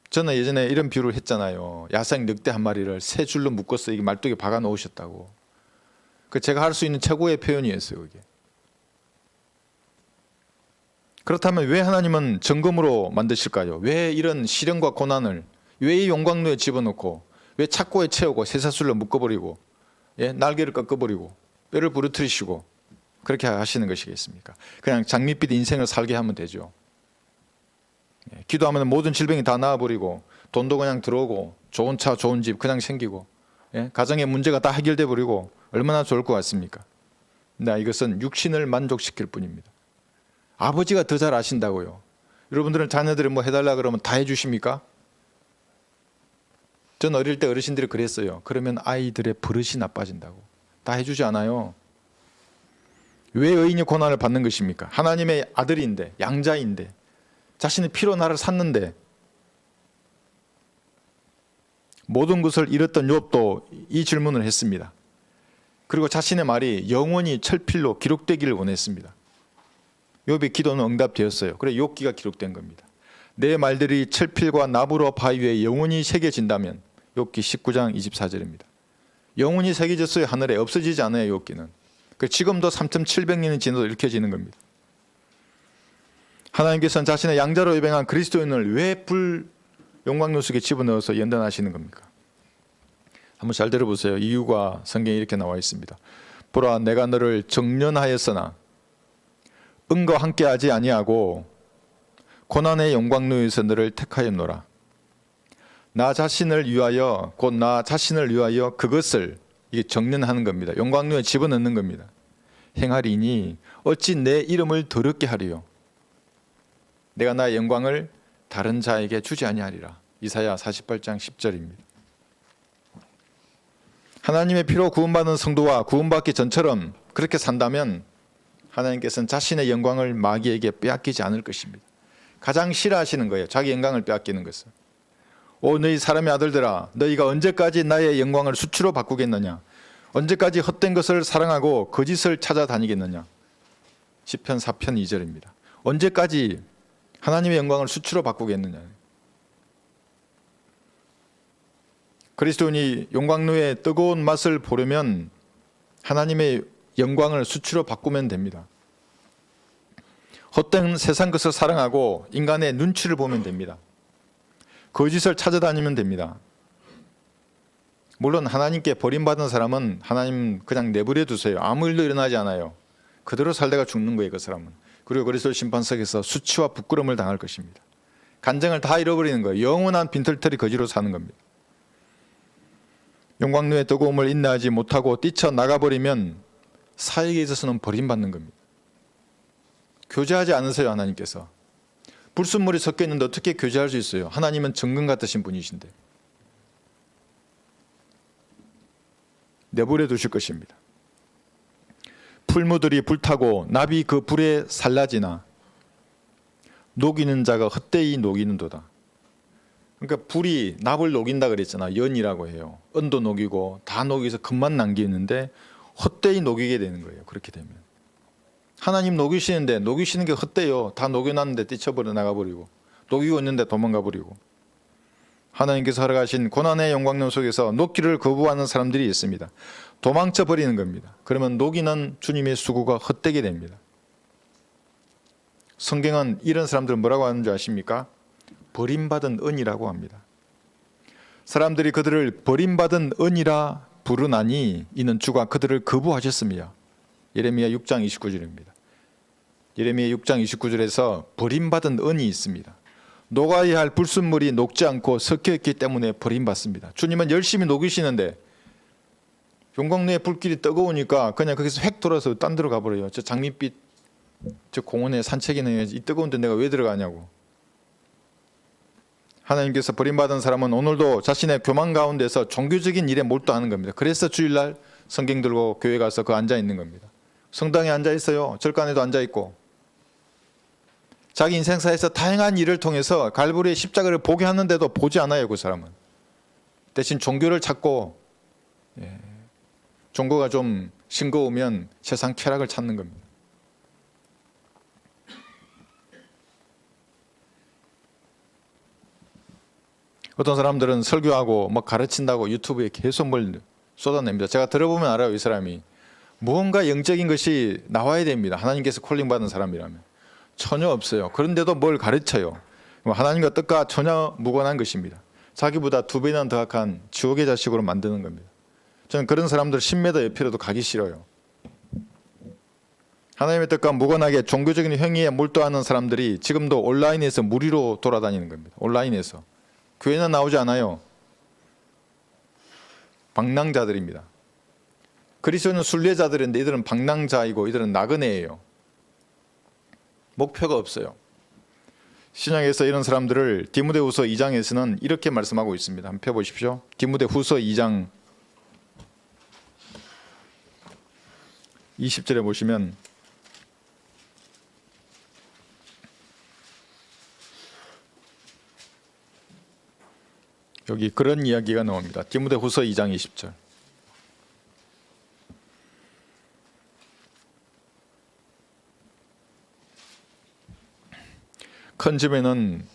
저는 예전에 이런 비유를 했잖아요. 야생 늑대 한 마리를 세 줄로 묶어서 이게 말뚝에 박아 놓으셨다고. 그 제가 할 수 있는 최고의 표현이었어요. 그게. 그렇다면 왜 하나님은 정금으로 만드실까요? 왜 이런 시련과 고난을, 왜 이 용광로에 집어넣고, 왜 착고에 채우고 쇠사슬로 묶어버리고, 날개를 꺾어버리고 뼈를 부러뜨리시고 그렇게 하시는 것이겠습니까? 그냥 장밋빛 인생을 살게 하면 되죠. 기도하면 모든 질병이 다 나아버리고 돈도 그냥 들어오고 좋은 차 좋은 집 그냥 생기고 가정의 문제가 다 해결돼 버리고 얼마나 좋을 것 같습니까? 근데 이것은 육신을 만족시킬 뿐입니다. 아버지가 더 잘 아신다고요. 여러분들은 자녀들이 뭐 해달라 그러면 다 해주십니까? 전 어릴 때 어르신들이 그랬어요. 그러면 아이들의 버릇이 나빠진다고. 다 해주지 않아요. 왜 의인이 고난을 받는 것입니까? 하나님의 아들인데, 양자인데, 자신의 피로 나를 샀는데, 모든 것을 잃었던 욥도 이 질문을 했습니다. 그리고 자신의 말이 영원히 철필로 기록되기를 원했습니다. 욥의 기도는 응답되었어요. 그래 욥기가 기록된 겁니다. 내 말들이 철필과 나무로 바위 위에 영원히 새겨진다면, 욥기 19장 24절입니다. 영원히 새겨졌어요. 하늘에 없어지지 않아요. 욥기는. 지금도 3,700년이 지나도 읽혀지는 겁니다. 하나님께서는 자신의 양자로 예배한 그리스도인을 왜 불 용광로 속에 집어넣어서 연단하시는 겁니까? 한번 잘 들어보세요. 이유가 성경에 이렇게 나와 있습니다. 보라, 내가 너를 정련하였으나 은과 함께하지 아니하고 고난의 용광로에서 너를 택하였노라. 나 자신을 위하여, 곧 나 자신을 위하여 그것을, 이게 정련하는 겁니다. 용광로에 집어넣는 겁니다. 행하리니 어찌 내 이름을 더럽게 하리요. 내가 나의 영광을 다른 자에게 주지 아니하리라. 이사야 48장 10절입니다. 하나님의 피로 구원받은 성도와 구원받기 전처럼 그렇게 산다면 하나님께서는 자신의 영광을 마귀에게 빼앗기지 않을 것입니다. 가장 싫어하시는 거예요. 자기 영광을 빼앗기는 것을. 오 너희 사람의 아들들아, 너희가 언제까지 나의 영광을 수치로 바꾸겠느냐? 언제까지 헛된 것을 사랑하고 거짓을 찾아다니겠느냐? 시편 4편 2절입니다. 언제까지 하나님의 영광을 수치로 바꾸겠느냐? 그리스도인이 용광로의 뜨거운 맛을 보려면 하나님의 영광을 수치로 바꾸면 됩니다. 헛된 세상 것을 사랑하고 인간의 눈치를 보면 됩니다. 거짓을 찾아다니면 됩니다. 물론 하나님께 버림받은 사람은 하나님 그냥 내버려 두세요. 아무 일도 일어나지 않아요. 그대로 살다가 죽는 거예요, 그 사람은. 그리고 그리스도 심판석에서 수치와 부끄러움을 당할 것입니다. 간증을 다 잃어버리는 거예요. 영원한 빈털터리 거지로 사는 겁니다. 용광로의 뜨거움을 인내하지 못하고 뛰쳐나가버리면 사역에 있어서는 버림받는 겁니다. 교제하지 않으세요, 하나님께서. 불순물이 섞여 있는데 어떻게 교제할 수 있어요? 하나님은 정금 같으신 분이신데. 내버려 두실 것입니다. 풀무들이 불타고 납이 그 불에 살라지나 녹이는 자가 헛되이 녹이는도다. 그러니까 불이 납을 녹인다 그랬잖아. 연이라고 해요. 은도 녹이고 다 녹여서 금만 남기는데 헛되이 녹이게 되는 거예요. 그렇게 되면 하나님 녹이시는데 녹이시는 게 헛되요. 다 녹여놨는데 뛰쳐버려 나가버리고 녹이고 있는데 도망가버리고. 하나님께서 허락하신 고난의 영광론 속에서 녹기를 거부하는 사람들이 있습니다. 도망쳐 버리는 겁니다. 그러면 녹이는 주님의 수고가 헛되게 됩니다. 성경은 이런 사람들은 뭐라고 하는 줄 아십니까? 버림받은 은이라고 합니다. 사람들이 그들을 버림받은 은이라 부르나니 이는 주가 그들을 거부하셨습니다. 예레미야 6장 29절입니다. 예레미야 6장 29절에서 버림받은 은이 있습니다. 녹아야 할 불순물이 녹지 않고 섞여있기 때문에 버림받습니다. 주님은 열심히 녹이시는데 용광로의 불길이 뜨거우니까 그냥 거기서 획 돌아서 딴 데로 가버려요. 저 장밋빛 저 공원에 산책이네. 이 뜨거운데 내가 왜 들어가냐고. 하나님께서 버림받은 사람은 오늘도 자신의 교만 가운데서 종교적인 일에 몰두하는 겁니다. 그래서 주일날 성경 들고 교회 가서 그 앉아 있는 겁니다. 성당에 앉아 있어요. 절간에도 앉아 있고. 자기 인생사에서 다양한 일을 통해서 갈보리의 십자가를 보게 하는데도 보지 않아요. 그 사람은. 대신 종교를 찾고 종교가 좀 싱거우면 세상 쾌락을 찾는 겁니다. 어떤 사람들은 설교하고 막 가르친다고 유튜브에 계속 뭘 쏟아냅니다. 제가 들어보면 알아요. 이 사람이 무언가 영적인 것이 나와야 됩니다. 하나님께서 콜링받은 사람이라면. 전혀 없어요. 그런데도 뭘 가르쳐요. 하나님과 뜻과 전혀 무관한 것입니다. 자기보다 2배나 더 악한 지옥의 자식으로 만드는 겁니다. 저는 그런 사람들 10m 옆이라도 가기 싫어요. 하나님의 뜻과 무관하게 종교적인 행위에 몰두하는 사람들이 지금도 온라인에서 무리로 돌아다니는 겁니다. 온라인에서. 교회는 나오지 않아요. 방랑자들입니다. 그리스도는 순례자들인데 이들은 방랑자이고 이들은 나그네예요. 목표가 없어요. 신약에서 이런 사람들을 디모데후서 2장에서는 이렇게 말씀하고 있습니다. 한번 펴보십시오. 디모데후서 2장 20절에 보시면 여기 그런 이야기가 나옵니다. 디모데후서 2장 20절. 큰 집에는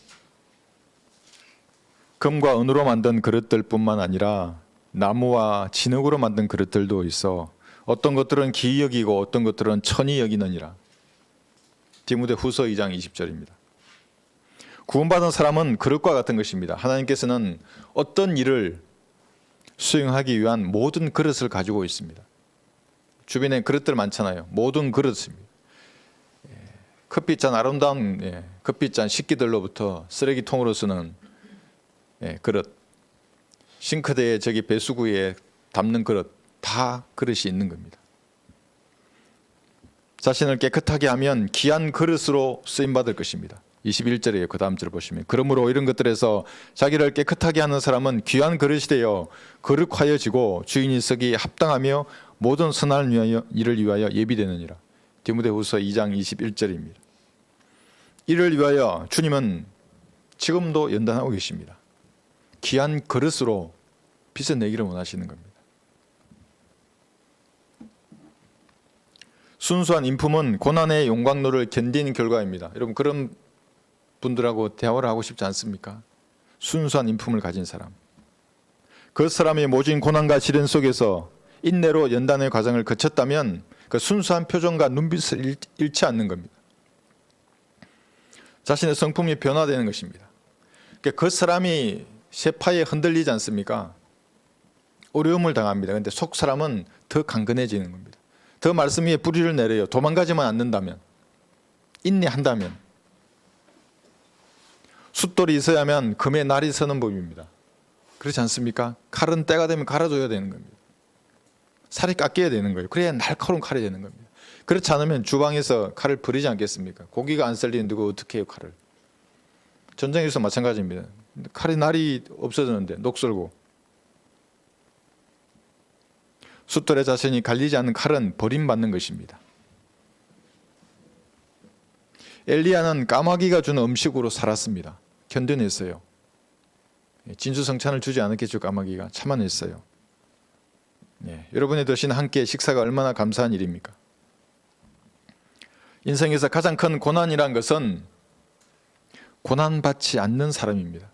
금과 은으로 만든 그릇들 뿐만 아니라 나무와 진흙으로 만든 그릇들도 있어 어떤 것들은 기이 여기고 어떤 것들은 천히 여기느니라. 디모데후서 2장 20절입니다. 구원받은 사람은 그릇과 같은 것입니다. 하나님께서는 어떤 일을 수행하기 위한 모든 그릇을 가지고 있습니다. 주변에 그릇들 많잖아요. 모든 그릇입니다. 커피잔 아름다운 커피잔 식기들로부터 쓰레기통으로 쓰는 그릇, 싱크대에 저기 배수구에 담는 그릇, 다 그릇이 있는 겁니다. 자신을 깨끗하게 하면 귀한 그릇으로 쓰임받을 것입니다. 21절이에요. 그 다음 절 보시면 그러므로 이런 것들에서 자기를 깨끗하게 하는 사람은 귀한 그릇이 되어 거룩하여지고 주인이 쓰기 합당하며 모든 선한 일을 위하여 예비되느니라. 디모데후서 2장 21절입니다. 이를 위하여 주님은 지금도 연단하고 계십니다. 귀한 그릇으로 빚어내기를 원하시는 겁니다. 순수한 인품은 고난의 용광로를 견딘 결과입니다. 여러분 그런 분들하고 대화를 하고 싶지 않습니까? 순수한 인품을 가진 사람. 그 사람이 모진 고난과 시련 속에서 인내로 연단의 과정을 거쳤다면 그 순수한 표정과 눈빛을 잃지 않는 겁니다. 자신의 성품이 변화되는 것입니다. 그 사람이 세파에 흔들리지 않습니까? 어려움을 당합니다. 그런데 속 사람은 더 강건해지는 겁니다. 더 말씀 위에 뿌리를 내려요. 도망가지만 않는다면, 인내한다면. 숫돌이 있어야만 금의 날이 서는 법입니다. 그렇지 않습니까? 칼은 때가 되면 갈아줘야 되는 겁니다. 살이 깎여야 되는 거예요. 그래야 날카로운 칼이 되는 겁니다. 그렇지 않으면 주방에서 칼을 버리지 않겠습니까? 고기가 안 썰리는 누가 어떻게 해요, 칼을? 전쟁에서 마찬가지입니다. 칼이 날이 없어졌는데 녹슬고. 숫돌의 자신이 갈리지 않는 칼은 버림받는 것입니다. 엘리야는 까마귀가 주는 음식으로 살았습니다. 견뎌냈어요. 진수성찬을 주지 않았겠죠. 까마귀가 참아냈어요. 여러분의 드신 한 끼의 식사가 얼마나 감사한 일입니까? 인생에서 가장 큰 고난이란 것은 고난받지 않는 사람입니다.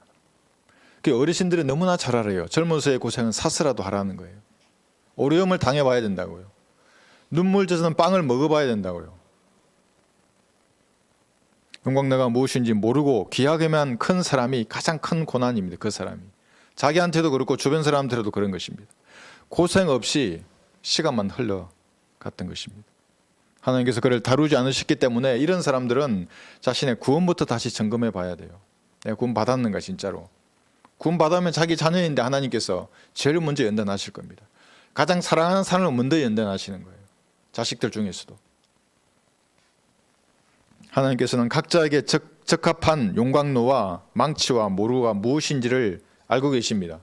어르신들이 너무나 잘 알아요. 젊어서의 고생은 사스라도 하라는 거예요. 어려움을 당해봐야 된다고요. 눈물 젖은 빵을 먹어봐야 된다고요. 용광로가 무엇인지 모르고 귀하게만 큰 사람이 가장 큰 고난입니다. 그 사람이. 자기한테도 그렇고 주변 사람한테도 그런 것입니다. 고생 없이 시간만 흘러갔던 것입니다. 하나님께서 그를 다루지 않으셨기 때문에 이런 사람들은 자신의 구원부터 다시 점검해 봐야 돼요. 내가 구원 받았는가 진짜로. 구원 받으면 자기 자녀인데 하나님께서 제일 먼저 연단하실 겁니다. 가장 사랑하는 사람을 먼저 연단하시는 거예요. 자식들 중에서도. 하나님께서는 각자에게 적합한 용광로와 망치와 모루가 무엇인지를 알고 계십니다.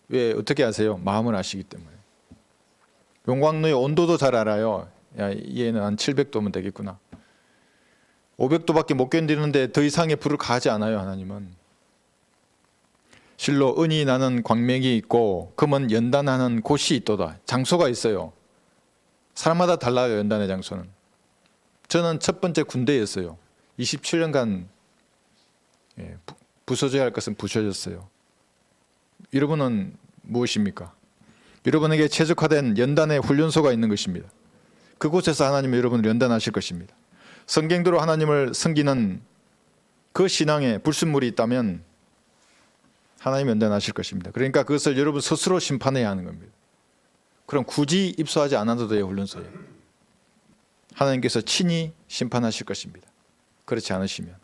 왜 어떻게 아세요? 마음을 아시기 때문에. 용광로의 온도도 잘 알아요. 야, 얘는 한 700도면 되겠구나. 500도밖에 못 견디는데 더 이상의 불을 가하지 않아요. 하나님은. 실로 은이 나는 광명이 있고 금은 연단하는 곳이 있도다. 장소가 있어요. 사람마다 달라요. 연단의 장소는. 저는 첫 번째 군대였어요. 27년간 부서져야 할 것은 부서졌어요. 여러분은 무엇입니까? 여러분에게 최적화된 연단의 훈련소가 있는 것입니다. 그곳에서 하나님은 여러분을 연단하실 것입니다. 성경대로 하나님을 섬기는 그 신앙에 불순물이 있다면 하나님 연단하실 것입니다. 그러니까 그것을 여러분 스스로 심판해야 하는 겁니다. 그럼 굳이 입소하지 않아도 돼요. 훈련소에. 하나님께서 친히 심판하실 것입니다. 그렇지 않으시면.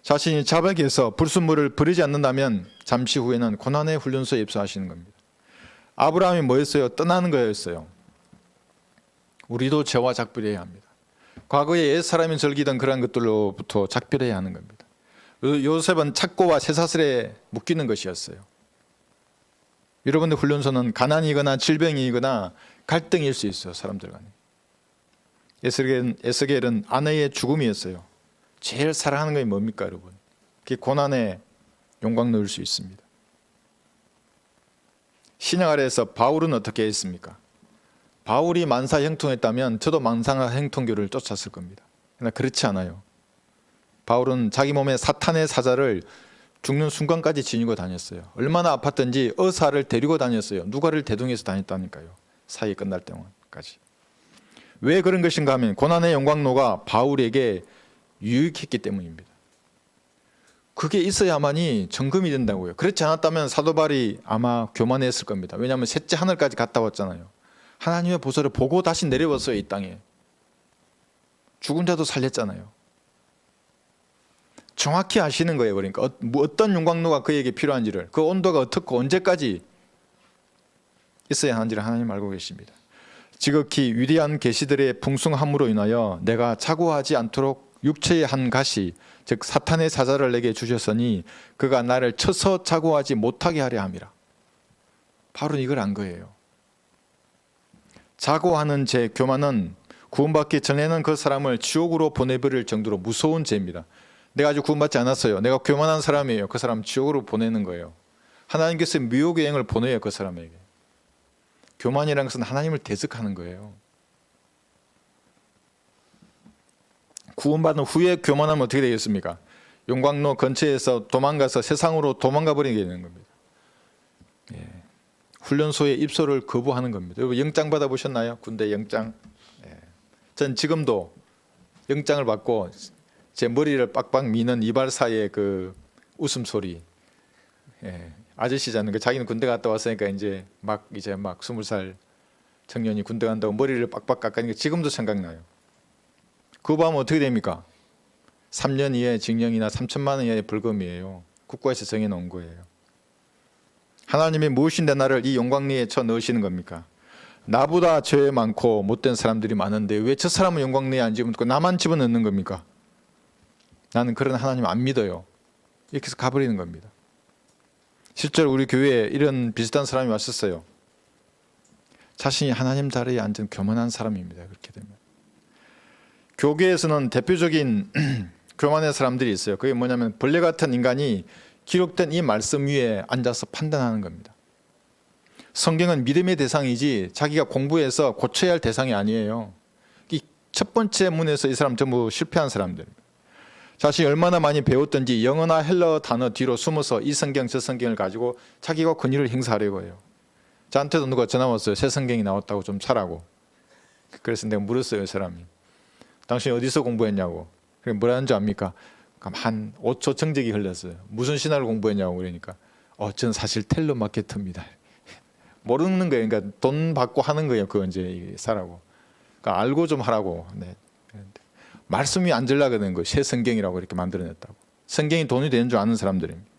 자신이 자백해서 불순물을 버리지 않는다면 잠시 후에는 고난의 훈련소에 입소하시는 겁니다. 아브라함이 뭐였어요? 떠나는 거였어요. 우리도 죄와 작별해야 합니다. 과거에 옛사람이 즐기던 그런 것들로부터 작별해야 하는 겁니다. 요셉은 착고와 쇠사슬에 묶이는 것이었어요. 여러분의 훈련소는 가난이거나 질병이거나 갈등일 수 있어요. 사람들 간에. 에스겔은 아내의 죽음이었어요. 제일 사랑하는 것이 뭡니까 여러분? 그게 고난의 용광로일 수 있습니다. 신약 아래에서 바울은 어떻게 했습니까? 바울이 만사형통했다면 저도 만사형통교를 쫓았을 겁니다. 그러나 그렇지 않아요. 바울은 자기 몸에 사탄의 사자를 죽는 순간까지 지니고 다녔어요. 얼마나 아팠던지 의사를 데리고 다녔어요. 누가를 대동해서 다녔다니까요. 사이 끝날 때까지. 왜 그런 것인가 하면 고난의 용광로가 바울에게 유익했기 때문입니다. 그게 있어야만이 점검이 된다고요. 그렇지 않았다면 사도 바울이 아마 교만했을 겁니다. 왜냐하면 셋째 하늘까지 갔다 왔잖아요. 하나님의 보좌를 보고 다시 내려왔어요. 이 땅에. 죽은 자도 살렸잖아요. 정확히 아시는 거예요. 그러니까 어떤 용광로가 그에게 필요한지를, 그 온도가 어떻고 언제까지 있어야 하는지를 하나님 알고 계십니다. 지극히 위대한 계시들의 풍성함으로 인하여 내가 착오하지 않도록 육체의 한 가시 즉 사탄의 사자를 내게 주셨으니 그가 나를 쳐서 자고하지 못하게 하려 함이라. 바로 이걸 안 거예요. 자고하는 죄, 교만은 구원받기 전에는 그 사람을 지옥으로 보내버릴 정도로 무서운 죄입니다. 내가 아직 구원받지 않았어요. 내가 교만한 사람이에요. 그 사람 지옥으로 보내는 거예요. 하나님께서 미혹의 영을 보내요. 그 사람에게. 교만이라는 것은 하나님을 대적하는 거예요. 구원받은 후에 교만하면 어떻게 되겠습니까? 용광로 근처에서 도망가서 세상으로 도망가 버리게 되는 겁니다. 예. 훈련소에 입소를 거부하는 겁니다. 여러분 영장 받아보셨나요? 군대 영장. 예. 전 지금도 영장을 받고 제 머리를 빡빡 미는 이발 사이의 그 웃음소리. 예. 아저씨잖아요. 자기는 군대 갔다 왔으니까 이제 막 20살 청년이 군대 간다고 머리를 빡빡 깎으니까 지금도 생각나요. 그거 하면 어떻게 됩니까? 3년 이하의 징역이나 3천만 원 이하의 벌금이에요. 국가에서 정해놓은 거예요. 하나님이 무엇인데 나를 이 영광리에 쳐 넣으시는 겁니까? 나보다 죄 많고 못된 사람들이 많은데 왜 저 사람은 영광리에 안 집어넣고 나만 집어넣는 겁니까? 나는 그런 하나님 안 믿어요. 이렇게 해서 가버리는 겁니다. 실제로 우리 교회에 이런 비슷한 사람이 왔었어요. 자신이 하나님 자리에 앉은 교만한 사람입니다. 그렇게 되면. 교계에서는 대표적인 교만의 사람들이 있어요. 그게 뭐냐면 벌레 같은 인간이 기록된 이 말씀 위에 앉아서 판단하는 겁니다. 성경은 믿음의 대상이지 자기가 공부해서 고쳐야 할 대상이 아니에요. 이 첫 번째 문에서 이 사람 전부 실패한 사람들입니다. 자신이 얼마나 많이 배웠던지 영어나 헬러 단어 뒤로 숨어서 이 성경 저 성경을 가지고 자기가 권위를 행사하려고 해요. 저한테도 누가 전화 왔어요. 새 성경이 나왔다고 좀 사라고. 그래서 내가 물었어요. 이 사람이. 당신이 어디서 공부했냐고. 그래 뭐라는 줄 압니까? 한 5초 정적이 흘렀어요. 무슨 신화를 공부했냐고 그러니까 저는 사실 텔레마케터입니다. 모르는 거예요. 그러니까 돈 받고 하는 거예요. 그거 이제 사라고. 그러니까 알고 좀 하라고. 네. 말씀이 안 들라게 된 거예요. 새 성경이라고 이렇게 만들어냈다고. 성경이 돈이 되는 줄 아는 사람들입니다.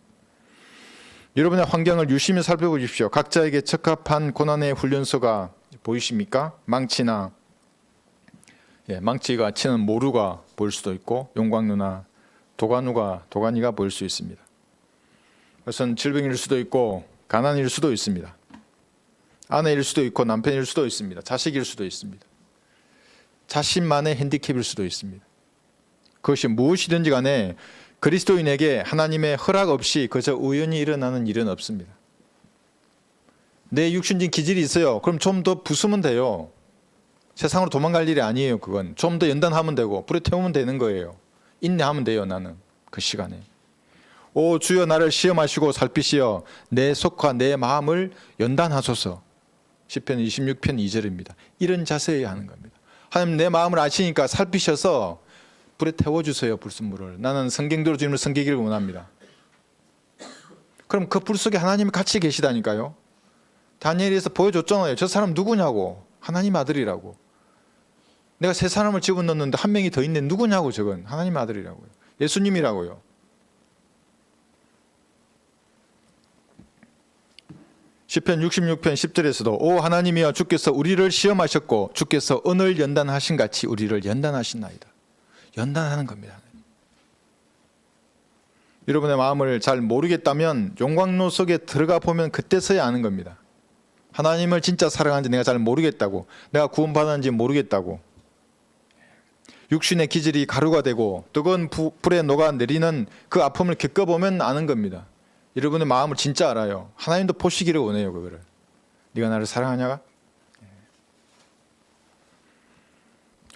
여러분의 환경을 유심히 살펴보십시오. 각자에게 적합한 고난의 훈련소가 보이십니까? 망치나 망치가 치는 모루가 보일 수도 있고 용광로나 도가니가 보일 수 있습니다. 그것은 질병일 수도 있고 가난일 수도 있습니다. 아내일 수도 있고 남편일 수도 있습니다. 자식일 수도 있습니다. 자신만의 핸디캡일 수도 있습니다. 그것이 무엇이든지 간에 그리스도인에게 하나님의 허락 없이 그저 우연히 일어나는 일은 없습니다. 내 육신적인 기질이 있어요. 그럼 좀 더 부수면 돼요. 세상으로 도망갈 일이 아니에요. 그건 좀 더 연단하면 되고 불에 태우면 되는 거예요. 인내하면 돼요. 나는 그 시간에. 오 주여 나를 시험하시고 살피시어 내 속과 내 마음을 연단하소서. 시편 26편 2절입니다. 이런 자세에 하는 겁니다. 하나님 내 마음을 아시니까 살피셔서 불에 태워주세요. 불순물을. 나는 성경대로 주님을 섬기기를 원합니다. 그럼 그 불 속에 하나님이 같이 계시다니까요. 다니엘에서 보여줬잖아요. 저 사람 누구냐고. 하나님 아들이라고. 내가 세 사람을 집어넣는데 한 명이 더 있네. 누구냐고. 저건 하나님 아들이라고요. 예수님이라고요. 시편 66편 10절에서도 오 하나님이여 주께서 우리를 시험하셨고 주께서 은을 연단하신 같이 우리를 연단하신나이다. 연단하는 겁니다. 여러분의 마음을 잘 모르겠다면 용광로 속에 들어가 보면 그때서야 아는 겁니다. 하나님을 진짜 사랑하는지 내가 잘 모르겠다고, 내가 구원받았는지 모르겠다고, 육신의 기질이 가루가 되고 뜨거운 불에 녹아내리는 그 아픔을 겪어보면 아는 겁니다. 여러분의 마음을 진짜 알아요. 하나님도 보시기를 원해요. 그거를. 네가 나를 사랑하냐가?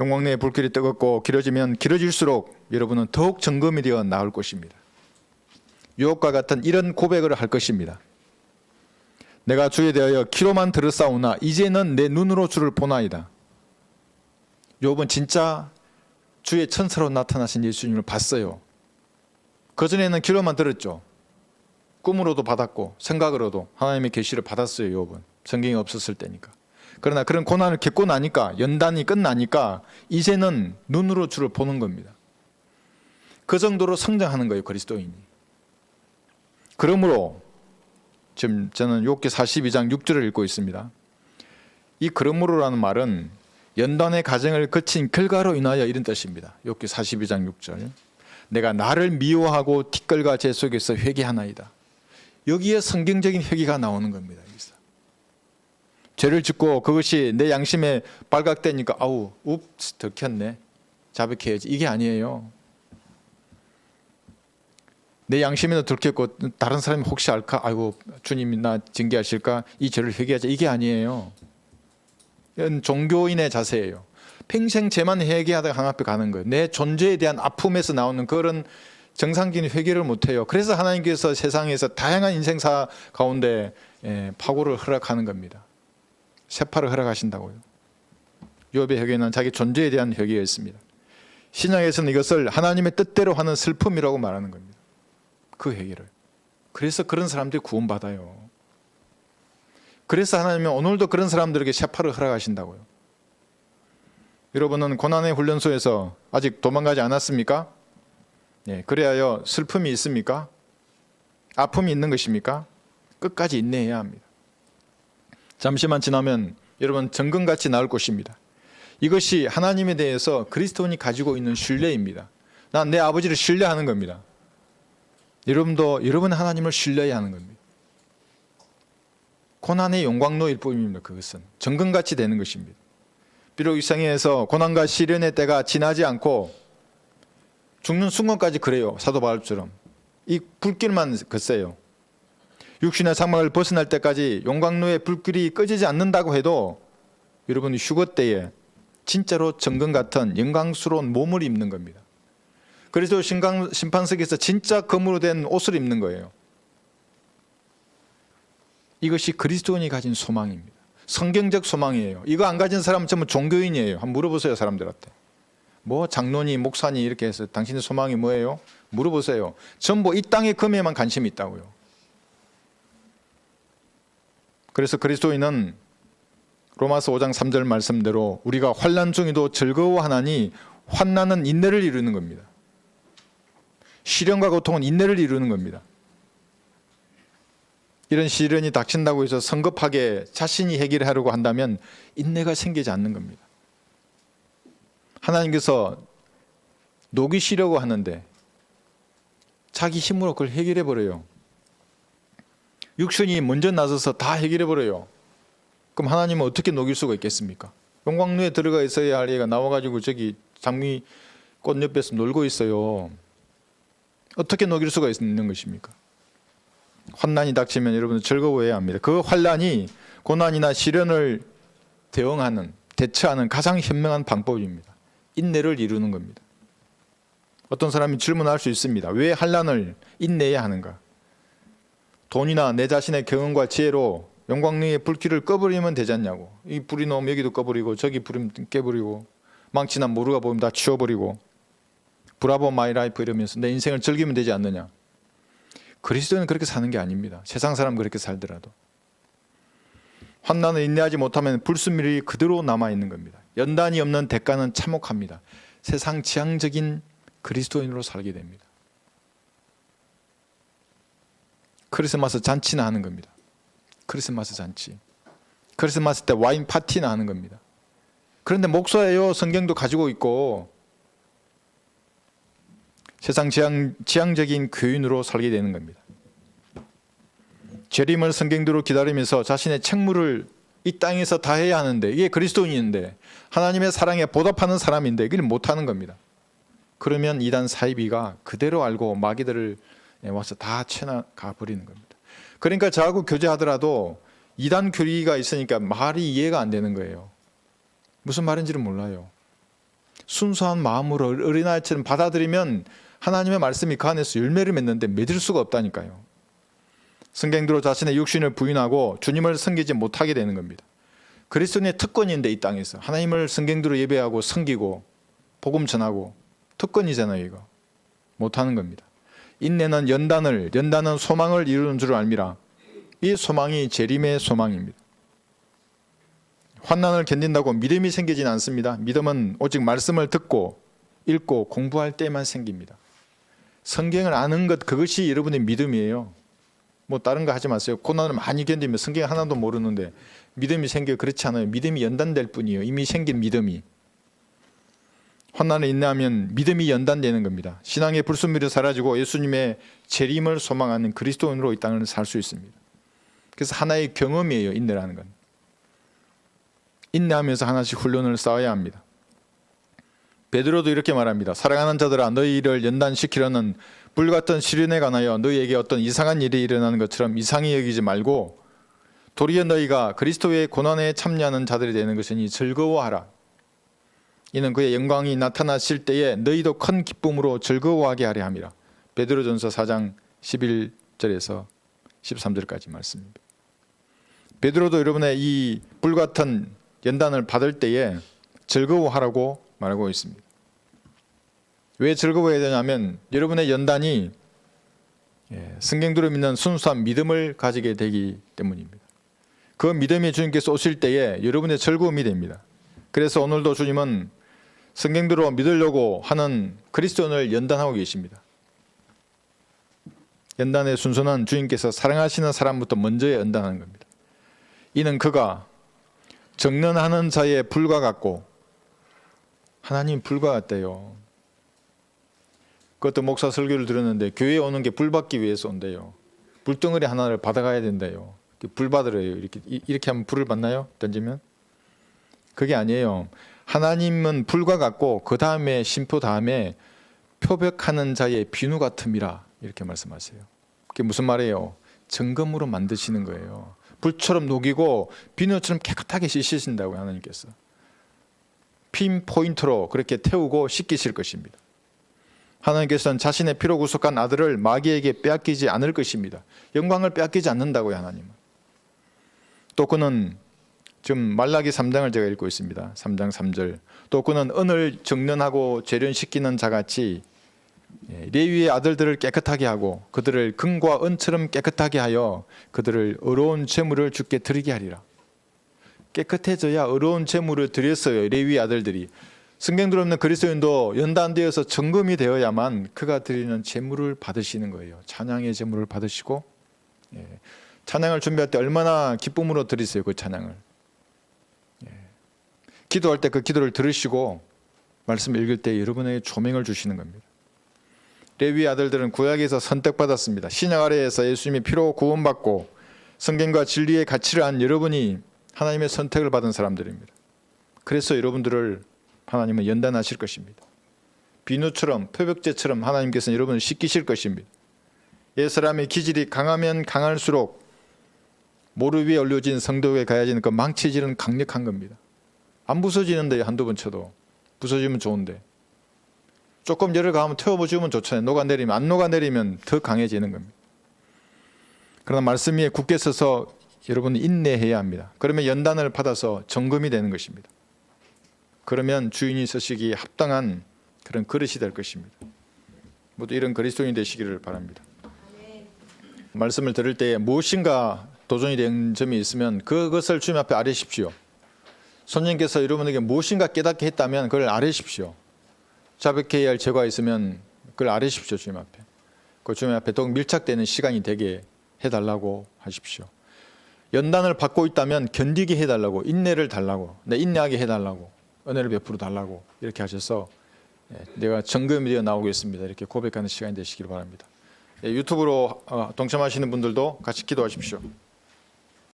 용광로의 불길이 뜨겁고 길어지면 길어질수록 여러분은 더욱 점검이 되어 나올 것입니다. 유혹과 같은 이런 고백을 할 것입니다. 내가 주에 대하여 귀로만 들었사오나 이제는 내 눈으로 주를 보나이다. 욥은 진짜 주의 천사로 나타나신 예수님을 봤어요. 그전에는 귀로만 들었죠. 꿈으로도 받았고 생각으로도 하나님의 계시를 받았어요. 욥은 성경이 없었을 때니까. 그러나 그런 고난을 겪고 나니까, 연단이 끝나니까 이제는 눈으로 주를 보는 겁니다. 그 정도로 성장하는 거예요. 그리스도인이. 그러므로 지금 저는 욥기 42장 6절을 읽고 있습니다. 이 그러므로라는 말은 연단의 과정을 거친 결과로 인하여 이런 뜻입니다. 욥기 42장 6절. 내가 나를 미워하고 티끌과 재 속에서 회개하나이다. 여기에 성경적인 회개가 나오는 겁니다. 여기서. 죄를 짓고 그것이 내 양심에 발각되니까 아우 웁스 들켰네, 자백해야지, 이게 아니에요. 내 양심에도 들켰고 다른 사람이 혹시 알까, 아이고 주님이 나 징계하실까, 이 죄를 회개하자, 이게 아니에요. 이건 종교인의 자세예요. 평생 죄만 회개하다가 하나님 앞에 가는 거예요. 내 존재에 대한 아픔에서 나오는 그런 정상적인 회개를 못해요. 그래서 하나님께서 세상에서 다양한 인생사 가운데 파고를 허락하는 겁니다. 세파를 허락하신다고요. 욥의 회개는 자기 존재에 대한 회개였습니다. 신약에서는 이것을 하나님의 뜻대로 하는 슬픔이라고 말하는 겁니다. 그 회개를. 그래서 그런 사람들이 구원받아요. 그래서 하나님은 오늘도 그런 사람들에게 세파를 허락하신다고요. 여러분은 고난의 훈련소에서 아직 도망가지 않았습니까? 네, 그래야 슬픔이 있습니까? 아픔이 있는 것입니까? 끝까지 인내해야 합니다. 잠시만 지나면 여러분 정금같이 나올 것입니다. 이것이 하나님에 대해서 그리스도인이 가지고 있는 신뢰입니다. 난 내 아버지를 신뢰하는 겁니다. 여러분도 여러분 하나님을 신뢰해야 하는 겁니다. 고난의 용광로일 뿐입니다. 그것은 정금같이 되는 것입니다. 비록 이 세상에서 고난과 시련의 때가 지나지 않고 죽는 순간까지 그래요. 사도 바울처럼 이 불길만 걷어요. 육신의 사막을 벗어날 때까지 용광로의 불길이 꺼지지 않는다고 해도 여러분 휴거 때에 진짜로 정금 같은 영광스러운 몸을 입는 겁니다. 그래서 심판석에서 진짜 금으로 된 옷을 입는 거예요. 이것이 그리스도인이 가진 소망입니다. 성경적 소망이에요. 이거 안 가진 사람은 전부 종교인이에요. 한번 물어보세요, 사람들한테. 뭐 장로니 목사니 이렇게 해서 당신의 소망이 뭐예요? 물어보세요. 전부 이 땅의 금에만 관심이 있다고요. 그래서 그리스도인은 로마서 5장 3절 말씀대로 우리가 환난 중에도 즐거워하나니 환난은 인내를 이루는 겁니다. 시련과 고통은 인내를 이루는 겁니다. 이런 시련이 닥친다고 해서 성급하게 자신이 해결하려고 한다면 인내가 생기지 않는 겁니다. 하나님께서 녹이시려고 하는데 자기 힘으로 그걸 해결해 버려요. 육신이 먼저 나서서 다 해결해 버려요. 그럼 하나님은 어떻게 녹일 수가 있겠습니까? 용광로에 들어가 있어야 할 애가 나와가지고 저기 장미 꽃 옆에서 놀고 있어요. 어떻게 녹일 수가 있는 것입니까? 환난이 닥치면 여러분은 즐거워해야 합니다. 그 환난이 고난이나 시련을 대처하는 가장 현명한 방법입니다. 인내를 이루는 겁니다. 어떤 사람이 질문할 수 있습니다. 왜 환난을 인내해야 하는가? 돈이나 내 자신의 경험과 지혜로 용광로의 불길을 꺼버리면 되지 않냐고. 이 불이 나오면 여기도 꺼버리고 저기 불이 깨버리고 망치나 모루가 보이면 다 치워버리고 브라보 마이 라이프 이러면서 내 인생을 즐기면 되지 않느냐. 그리스도는 그렇게 사는 게 아닙니다. 세상 사람 그렇게 살더라도 환난을 인내하지 못하면 불순물이 그대로 남아있는 겁니다. 연단이 없는 대가는 참혹합니다. 세상 지향적인 그리스도인으로 살게 됩니다. 크리스마스 잔치나 하는 겁니다. 크리스마스 잔치. 크리스마스 때 와인 파티나 하는 겁니다. 그런데 목사예요. 성경도 가지고 있고 세상 지향적인 교인으로 살게 되는 겁니다. 재림을 성경대로 기다리면서 자신의 책무를 이 땅에서 다 해야 하는데 이게 그리스도인인데 하나님의 사랑에 보답하는 사람인데 이걸 못하는 겁니다. 그러면 이단 사이비가 그대로 알고 마귀들을 와서 다 쳐나가 버리는 겁니다. 그러니까 저하고 교제하더라도 이단 교리가 있으니까 말이 이해가 안 되는 거예요. 무슨 말인지를 몰라요. 순수한 마음으로 어린아이처럼 받아들이면 하나님의 말씀이 그 안에서 열매를 맺는데 맺을 수가 없다니까요. 성경대로 자신의 육신을 부인하고 주님을 섬기지 못하게 되는 겁니다. 그리스도인의 특권인데 이 땅에서 하나님을 성경대로 예배하고 섬기고 복음 전하고 특권이잖아요. 이거 못하는 겁니다. 인내는 연단은 소망을 이루는 줄 알미라. 이 소망이 재림의 소망입니다. 환난을 견딘다고 믿음이 생기진 않습니다. 믿음은 오직 말씀을 듣고 읽고 공부할 때만 생깁니다. 성경을 아는 것, 그것이 여러분의 믿음이에요. 뭐 다른 거 하지 마세요. 고난을 많이 견디면 성경 하나도 모르는데 믿음이 생겨. 그렇지 않아요. 믿음이 연단될 뿐이에요. 이미 생긴 믿음이. 환난을 인내하면 믿음이 연단되는 겁니다. 신앙의 불순물이 사라지고 예수님의 재림을 소망하는 그리스도인으로 이 땅을 살 수 있습니다. 그래서 하나의 경험이에요. 인내라는 건. 인내하면서 하나씩 훈련을 쌓아야 합니다. 베드로도 이렇게 말합니다. 사랑하는 자들아, 너희를 연단시키려는 불같은 시련에 관하여 너희에게 어떤 이상한 일이 일어나는 것처럼 이상히 여기지 말고 도리어 너희가 그리스도의 고난에 참여하는 자들이 되는 것이니 즐거워하라. 이는 그의 영광이 나타나실 때에 너희도 큰 기쁨으로 즐거워하게 하려 함이라. 베드로전서 4장 11절에서 13절까지 말씀입니다. 베드로도 여러분의 이 불같은 연단을 받을 때에 즐거워하라고 말하고 있습니다. 왜 즐거워해야 되냐면 여러분의 연단이 성경대로 믿는 순수한 믿음을 가지게 되기 때문입니다. 그 믿음이 주님께서 오실 때에 여러분의 즐거움이 됩니다. 그래서 오늘도 주님은 성경대로 믿으려고 하는 그리스도인을 연단하고 계십니다. 연단의 순서는 주님께서 사랑하시는 사람부터 먼저 연단하는 겁니다. 이는 그가 정련하는 자의 불과 같고, 하나님 불과 같대요. 그것도 목사 설교를 들었는데 교회에 오는 게 불 받기 위해서 온대요. 불덩어리 하나를 받아가야 된대요. 불 받으래요. 이렇게 하면 불을 받나요? 던지면? 그게 아니에요. 하나님은 불과 같고 그 다음에 심포 다음에 표백하는 자의 비누 같음이라 이렇게 말씀하세요. 그게 무슨 말이에요? 정금으로 만드시는 거예요. 불처럼 녹이고 비누처럼 깨끗하게 씻으신다고요. 하나님께서 핀 포인트로 그렇게 태우고 씻기실 것입니다. 하나님께서는 자신의 피로 구속한 아들을 마귀에게 빼앗기지 않을 것입니다. 영광을 빼앗기지 않는다고요. 하나님은. 또 그는 지금 말라기 3장을 제가 읽고 있습니다. 3장 3절. 또 그는 은을 정련하고 재련시키는 자같이 레위의 아들들을 깨끗하게 하고 그들을 금과 은처럼 깨끗하게 하여 그들을 의로운 제물을 주께 드리게 하리라. 깨끗해져야 의로운 제물을 드렸어요. 레위의 아들들이. 성경대로 없는 그리스도인도 연단되어서 정금이 되어야만 그가 드리는 제물을 받으시는 거예요. 찬양의 제물을 받으시고 찬양을 준비할 때 얼마나 기쁨으로 드리세요. 그 찬양을. 기도할 때 그 기도를 들으시고 말씀 읽을 때 여러분에게 조명을 주시는 겁니다. 레위 아들들은 구약에서 선택받았습니다. 신약 아래에서 예수님의 피로 구원받고 성경과 진리의 가치를 안 여러분이 하나님의 선택을 받은 사람들입니다. 그래서 여러분들을 하나님은 연단하실 것입니다. 비누처럼 표백제처럼 하나님께서는 여러분을 씻기실 것입니다. 옛 사람의 기질이 강하면 강할수록 모루 위에 올려진 성도에 가해지는 그 망치질은 강력한 겁니다. 안 부서지는데 한두 번 쳐도 부서지면 좋은데 조금 열을 가하면 태워주면 좋잖아요. 녹아내리면 안 녹아내리면 더 강해지는 겁니다. 그러나 말씀 위에 굳게 서서 여러분은 인내해야 합니다. 그러면 연단을 받아서 정금이 되는 것입니다. 그러면 주인이 서시기에 합당한 그런 그릇이 될 것입니다. 모두 이런 그리스도인이 되시기를 바랍니다. 말씀을 들을 때 무엇인가 도전이 된 점이 있으면 그것을 주님 앞에 아뢰십시오. 손님께서 여러분에게 무엇인가 깨닫게 했다면 그걸 아뢰십시오. 자백해야 할 죄가 있으면 그걸 아뢰십시오. 주님 앞에. 그 주님 앞에 더욱 밀착되는 시간이 되게 해달라고 하십시오. 연단을 받고 있다면 견디게 해달라고, 인내를 달라고, 인내하게 해달라고, 은혜를 베풀어 달라고 이렇게 하셔서 내가 정금이 되어 나오겠습니다. 이렇게 고백하는 시간이 되시길 바랍니다. 유튜브로 동참하시는 분들도 같이 기도하십시오.